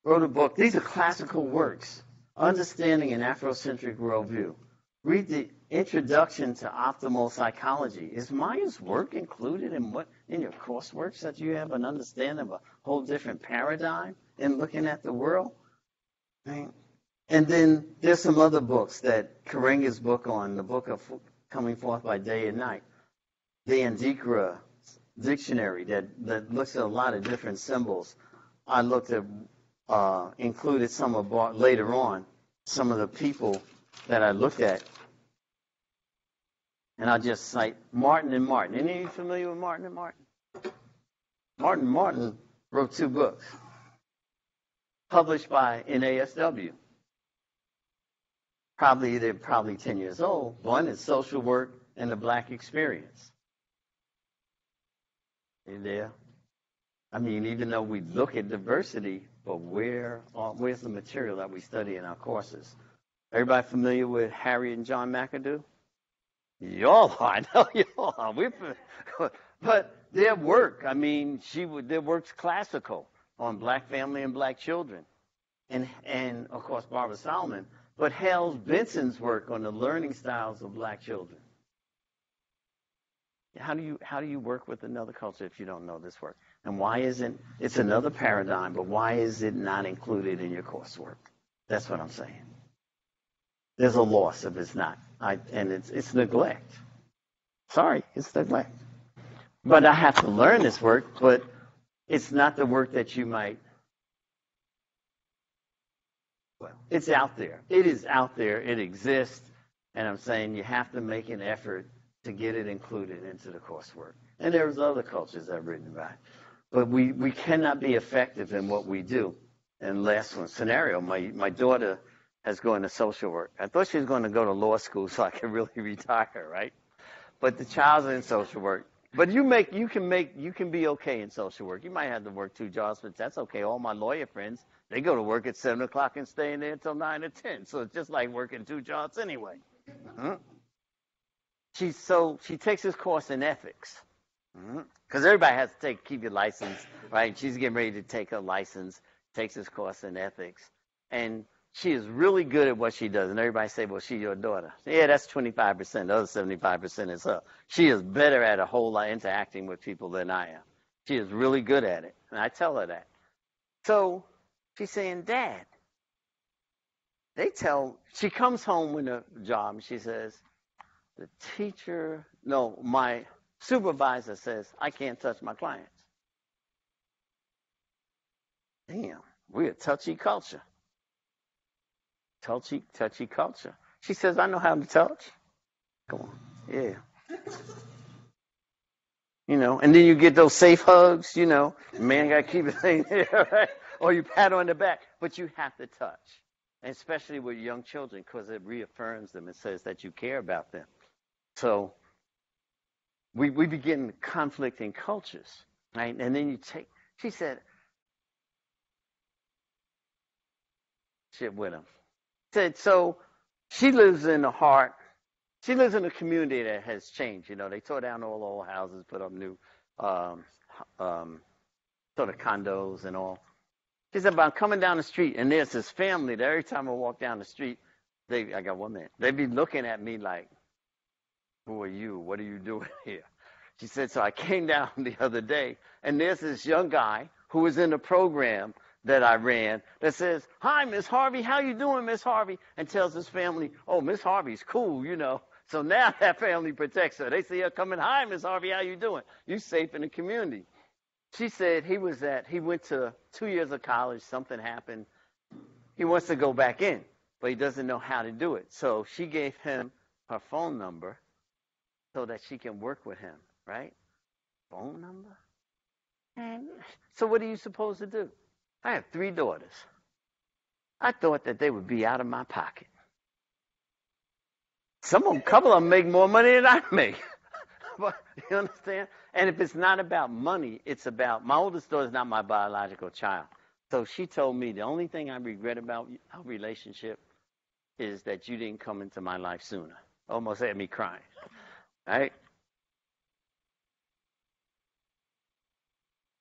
wrote a book. These are classical works. Understanding an Afro-centric worldview. Read the introduction to optimal psychology. Is Myers' work included in your coursework so that you have an understanding of a whole different paradigm in looking at the world? Right? And then there's some other books that Karenga's book on, the book of Coming Forth by Day and Night, the Andikra dictionary that looks at a lot of different symbols. I looked at, included some of later on, some of the people that I looked at. And I'll just cite Martin and Martin. Any of you familiar with Martin and Martin? Martin wrote 2 books published by NASW. They're probably 10 years old. One is Social Work and the Black Experience. You there? I mean, even though we look at diversity, but where's the material that we study in our courses? Everybody familiar with Harriet and John McAdoo? Y'all are. I know y'all are. But their work, I mean, their work's classical on black family and black children. And of course, Barbara Solomon. But Hales Benson's work on the learning styles of black children. How do you work with another culture if you don't know this work? And why isn't it's another paradigm, but why is it not included in your coursework? That's what I'm saying. There's a loss if it's not. And it's neglect. Sorry, it's neglect. But I have to learn this work, but it's not the work that you might. Well, it's out there. It is out there. It exists. And I'm saying you have to make an effort to get it included into the coursework. And there's other cultures I've written about. But we cannot be effective in what we do. And last one, scenario, my daughter has gone to social work. I thought she was going to go to law school so I could really retire, right? But the child's in social work. But you can be okay in social work. You might have to work 2 jobs, but that's okay. All my lawyer friends, they go to work at 7 o'clock and stay in there until 9 or 10. So it's just like working 2 jobs anyway. She takes this course in ethics. Because everybody has to keep your license, right? She's getting ready to take her license, takes this course in ethics. And she is really good at what she does. And everybody say, well, she's your daughter. Yeah, that's 25%. The other 75% is her. She is better at a whole lot interacting with people than I am. She is really good at it. And I tell her that. So she's saying, Dad, she comes home with a job and she says, my supervisor says, I can't touch my clients. Damn, we're a touchy culture. Touchy culture. She says, I know how to touch. Come on. Yeah. You know, and then you get those safe hugs, you know. Man got to keep it thing there, right? Or you pat on the back. But you have to touch, and especially with young children, because it reaffirms them. It says that you care about them. So we begin conflicting cultures, right? And then you take, she said, shit with them. Said, so she lives in the heart. She lives in a community that has changed. You know, they tore down all the old houses, put up new sort of condos and all. She said, but I'm coming down the street, and there's this family that every time I walk down the street, I got one man, they be looking at me like, who are you? What are you doing here? She said, so I came down the other day, and there's this young guy who was in the program that I ran that says, hi, Miss Harvey, how you doing, Miss Harvey? And tells his family, oh, Miss Harvey's cool, you know. So now that family protects her. They see her coming, hi, Miss Harvey, how you doing? You safe in the community. She said he went to 2 years of college, something happened. He wants to go back in, but he doesn't know how to do it. So she gave him her phone number so that she can work with him, right? Phone number? And so what are you supposed to do? I have 3 daughters. I thought that they would be out of my pocket. Couple of them make more money than I make. But, you understand? And if it's not about money, it's about, my oldest daughter is not my biological child. So she told me the only thing I regret about our relationship is that you didn't come into my life sooner. Almost had me crying. Right?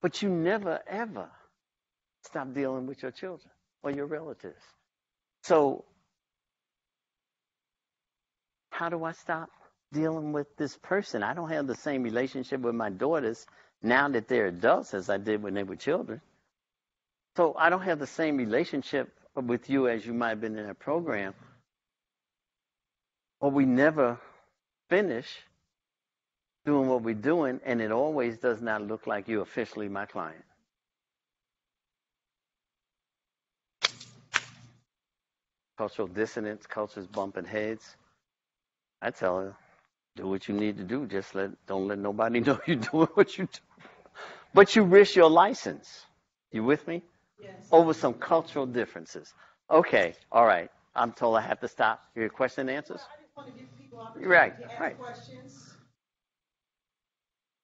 But you never, ever stop dealing with your children or your relatives. So how do I stop dealing with this person? I don't have the same relationship with my daughters now that they're adults as I did when they were children. So I don't have the same relationship with you as you might have been in a program. Or we never finish doing what we're doing, and it always does not look like you're officially my client. Cultural dissonance, cultures bumping heads. I tell her, do what you need to do. Just don't let nobody know you're doing what you do. But you risk your license. You with me? Yes. Over some cultural differences. Okay, all right. I'm told I have to stop. Your question and answers? Well, I just want to give people opportunity to ask questions.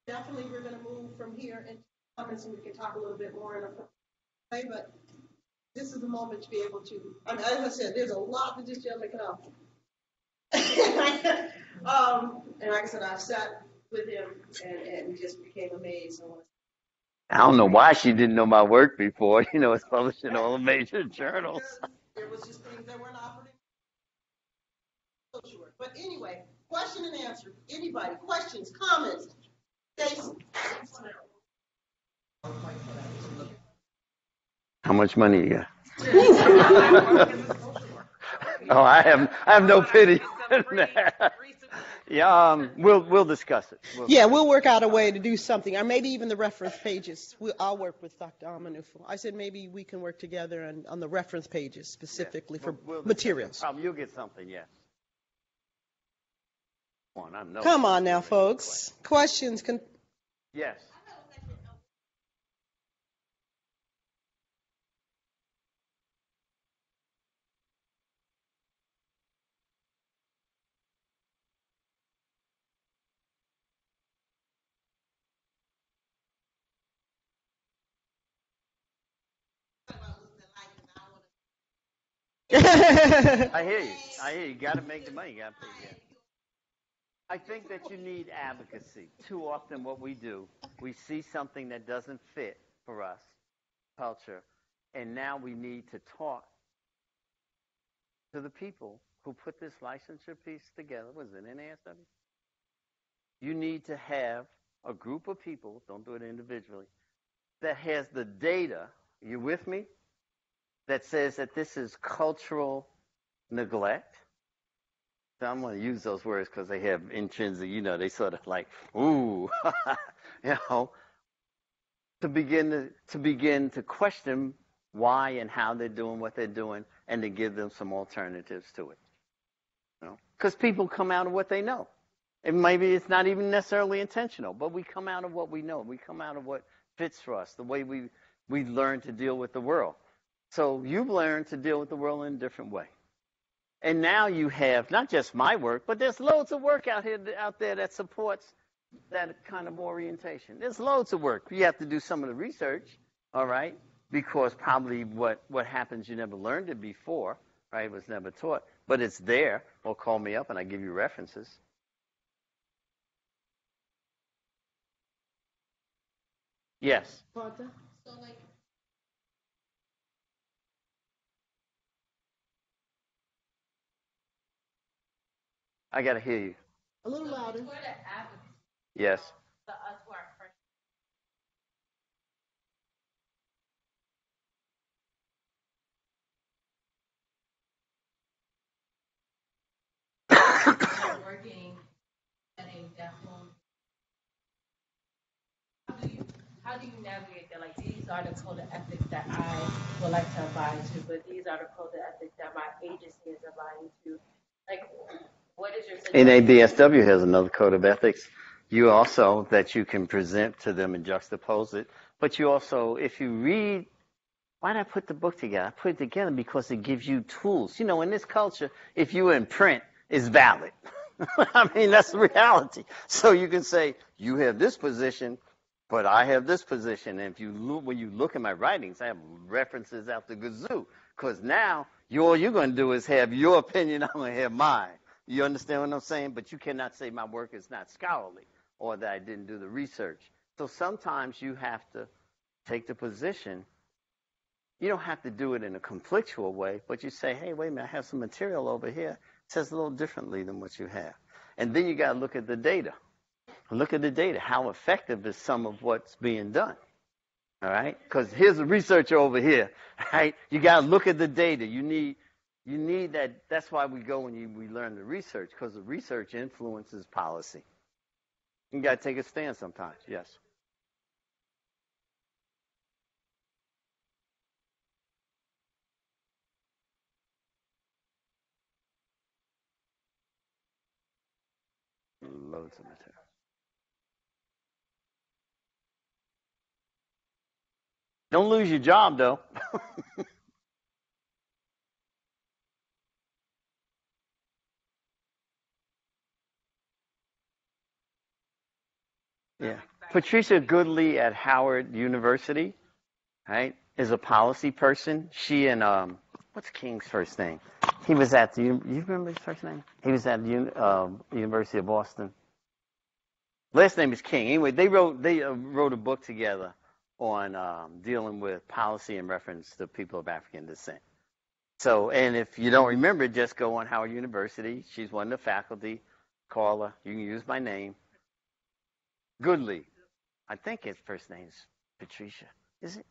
Definitely, we're going to move from here into comments, and we can talk a little bit more in a way. But this is the moment to be able to. I mean, as I said, there's a lot that this gentleman can offer. And like I said, I've sat with him and just became amazed. I don't know why she didn't know my work before. You know, it's published in all the major journals. There was just things that weren't offered in social work. But anyway, question and answer. Anybody? Questions, comments? Stacy? How much money you got? Oh, I have no pity. Yeah, we'll discuss it. We'll work out a way to do something, or maybe even the reference pages. I'll work with Dr. Aminifu. I said maybe we can work together on the reference pages specifically for materials. You'll get something, yes. Come on now, folks. Questions? Yes. I hear you. You got to make the money. You got to pay. Yeah. I think that you need advocacy. Too often what we do, we see something that doesn't fit for us, culture, and now we need to talk to the people who put this licensure piece together. Was it NLACSW? You need to have a group of people, don't do it individually, that has the data, you with me, that says that this is cultural neglect, I'm going to use those words because they have intrinsic, they sort of like, ooh, you know, to begin to question why and how they're doing what they're doing, and to give them some alternatives to it. Because people come out of what they know. And maybe it's not even necessarily intentional, but we come out of what we know. We come out of what fits for us, the way we learn to deal with the world. So you've learned to deal with the world in a different way. And now you have not just my work, but there's loads of work out there that supports that kind of orientation. There's loads of work. You have to do some of the research, all right, because probably what happens, you never learned it before, right? It was never taught, but it's there. Or call me up and I give you references. Yes. I got to hear you. A little louder. Yes. Working at a deaf home. How do you navigate that? Like, these are the code of ethics that I would like to abide to, but these are the code of ethics that my agency is abiding to. Like, what is your suggestion? NABSW has another code of ethics. You also, that you can present to them and juxtapose it. But you also, if you read, why did I put the book together? I put it together because it gives you tools. In this culture, if you're in print, it's valid. I mean, that's the reality. So you can say, you have this position, but I have this position. And if you look, when you look at my writings, I have references out the gazoo. Because now, all you're going to do is have your opinion, I'm going to have mine. You understand what I'm saying? But you cannot say my work is not scholarly or that I didn't do the research. So sometimes you have to take the position. You don't have to do it in a conflictual way, but you say, hey, wait a minute, I have some material over here. It says a little differently than what you have. And then you got to look at the data. Look at the data. How effective is some of what's being done? All right? Because here's the researcher over here. Right? You got to look at the data. You need that. That's why we go and we learn the research, because the research influences policy. You got to take a stand sometimes. Yes. Loads of material. Don't lose your job, though. Yeah. Patricia Goodley at Howard University, right, is a policy person. She and, what's King's first name? He was at the, you remember his first name? He was at the University of Boston. Last name is King. Anyway, they wrote a book together on dealing with policy in reference to people of African descent. So, and if you don't remember, just go on Howard University. She's one of the faculty. Call her. You can use my name. Goodley. I think his first name's Patricia. Is it?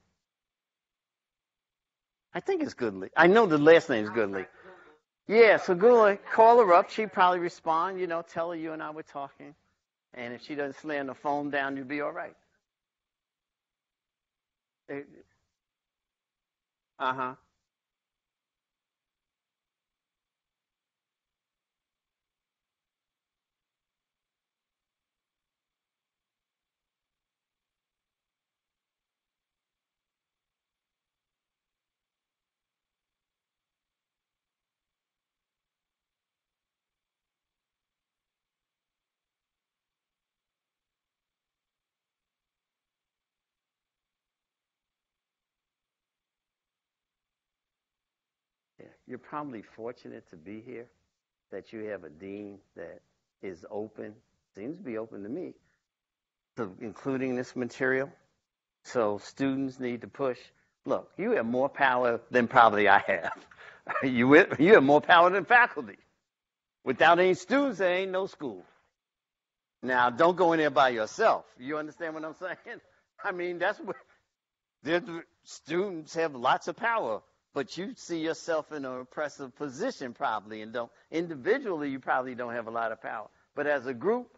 I think it's Goodley. I know the last name's Goodley. Yeah, so Goodley, call her up. She'd probably respond, tell her you and I were talking. And if she doesn't slam the phone down, you'll be all right. Uh-huh. Yeah. You're probably fortunate to be here, that you have a dean that is open, seems to be open to me, to including this material. So students need to push. Look, you have more power than probably I have. You have more power than faculty. Without any students, there ain't no school. Now, don't go in there by yourself. You understand what I'm saying? I mean, that's what the students have lots of power. but you see yourself in an oppressive position probably, and don't individually you probably don't have a lot of power. But as a group,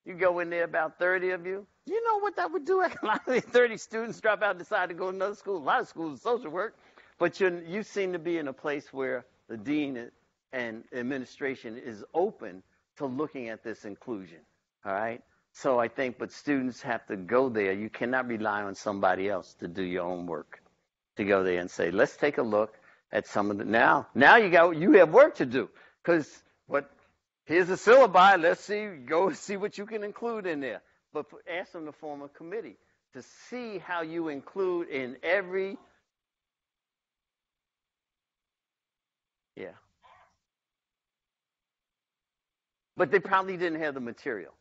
you go in there, about 30 of you. You know what that would do? Economically, 30 students drop out and decide to go to another school. A lot of schools are social work, but you seem to be in a place where the dean and administration is open to looking at this inclusion. All right. So I think, but students have to go there. You cannot rely on somebody else to do your own work. To go there and say, let's take a look at some of the now you have work to do, because here's the syllabi. Let's go see what you can include in there. But ask them to form a committee to see how you include in every. Yeah. But they probably didn't have the material.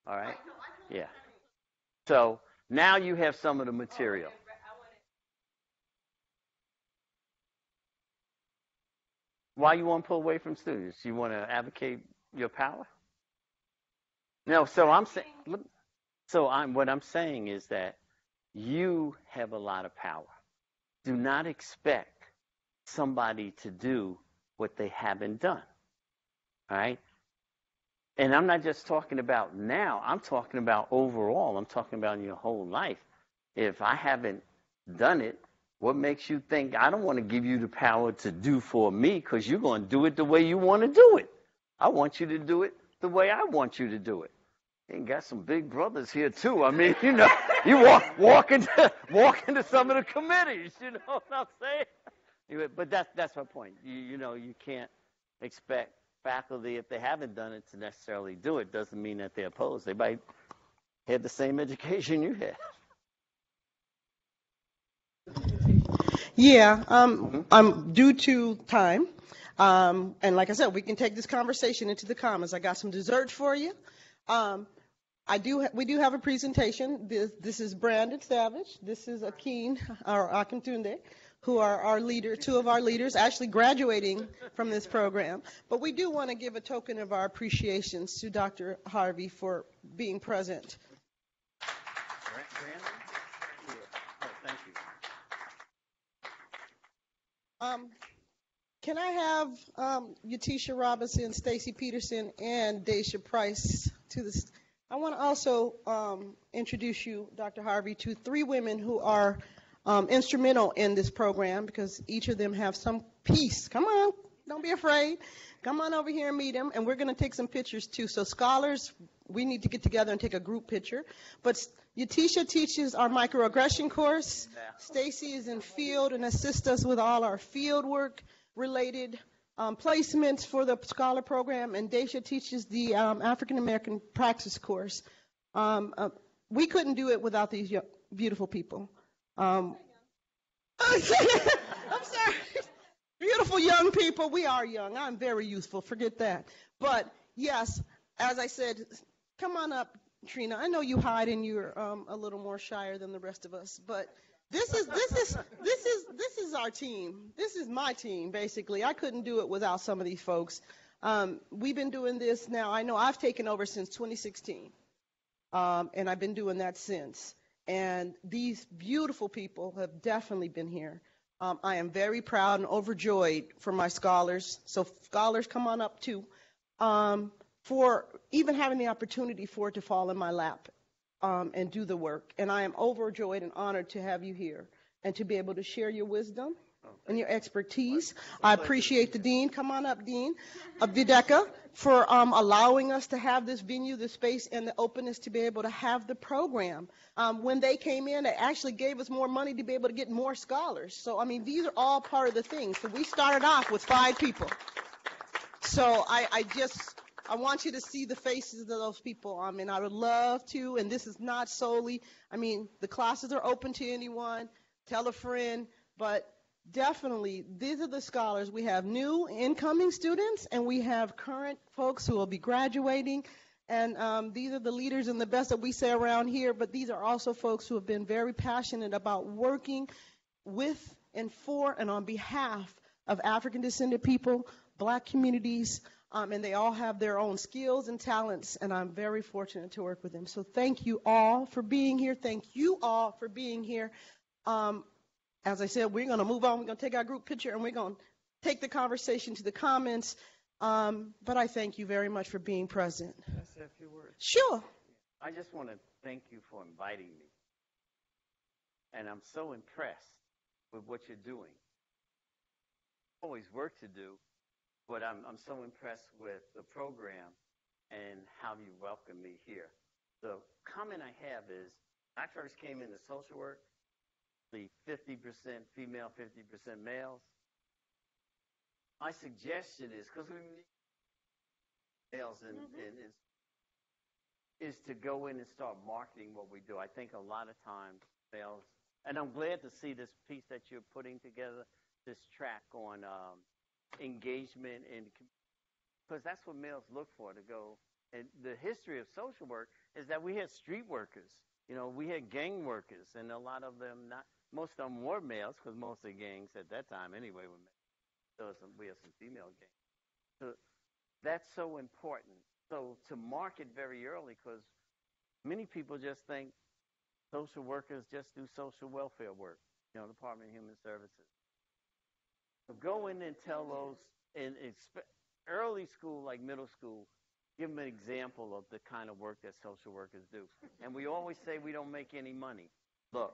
All right. Yeah. So now you have some of the material. Why you want to pull away from students? You want to advocate your power? No. So I'm saying. What I'm saying is that you have a lot of power. Do not expect somebody to do what they haven't done. All right. And I'm not just talking about now. I'm talking about overall. I'm talking about in your whole life. If I haven't done it, what makes you think I don't want to give you the power to do for me, because you're going to do it the way you want to do it? I want you to do it the way I want you to do it. And got some big brothers here too. I mean, you walk into some of the committees. You know what I'm saying? But that's my point. You can't expect faculty, if they haven't done it, to necessarily do it. Doesn't mean that they're opposed. They might have the same education you have. Yeah, due to time, and like I said, we can take this conversation into the comments. I got some dessert for you. We do have a presentation. This is Brandon Savage. This is Akin or Akintunde, who are our leader, two of our leaders, actually graduating from this program. But we do want to give a token of our appreciations to Dr. Harvey for being present. Brandon? Oh, thank you. Can I have Yatisha Robinson, Stacy Peterson, and Daisha Price to this? I want to also introduce you, Dr. Harvey, to three women who are instrumental in this program, because each of them have some piece. Come on, don't be afraid. Come on over here and meet them, and we're going to take some pictures too. So scholars, we need to get together and take a group picture. But Yatisha teaches our microaggression course. Stacy is in field and assists us with all our field work related placements for the scholar program, and Daisha teaches the African American praxis course. We couldn't do it without these beautiful people. I'm sorry. Beautiful young people. We are young. I'm very youthful. Forget that. But yes, as I said, come on up, Trina. I know you hide and you're a little more shyer than the rest of us, but this is our team. This is my team, basically. I couldn't do it without some of these folks. We've been doing this now. I know I've taken over since 2016, and I've been doing that since. And these beautiful people have definitely been here. I am very proud and overjoyed for my scholars. So scholars, come on up too, for even having the opportunity for it to fall in my lap and do the work. And I am overjoyed and honored to have you here and to be able to share your wisdom and your expertise. I appreciate the dean. Come on up, Dean Videka, for allowing us to have this venue, this space, and the openness to be able to have the program. When they came in, they actually gave us more money to be able to get more scholars. So, I mean, these are all part of the thing. So we started off with 5 people. So I want you to see the faces of those people. I mean, I would love to, and this is not solely, I mean, the classes are open to anyone. Tell a friend, but definitely, these are the scholars. We have new incoming students, and we have current folks who will be graduating. And these are the leaders and the best that we say around here, but these are also folks who have been very passionate about working with and for and on behalf of African-descended people, Black communities, and they all have their own skills and talents, and I'm very fortunate to work with them. So thank you all for being here. Thank you all for being here. As I said, we're going to move on. We're going to take our group picture and we're going to take the conversation to the comments. But I thank you very much for being present. Can I say a few words? Sure. I just want to thank you for inviting me. And I'm so impressed with what you're doing. Always work to do, but I'm so impressed with the program and how you welcome me here. The comment I have is, I first came into social work, the 50% female, 50% males. My suggestion is, because we need males is to go in and start marketing what we do. I think a lot of times males, and I'm glad to see this piece that you're putting together, this track on engagement, and because that's what males look for, to go. And the history of social work is that we had street workers, we had gang workers, and a lot of them most of them were males, because most of the gangs at that time anyway were males. So we have some female gangs. So that's so important. So to market very early, because many people just think social workers just do social welfare work, Department of Human Services. So go in and tell those in early school, like middle school, give them an example of the kind of work that social workers do. And we always say we don't make any money. Look,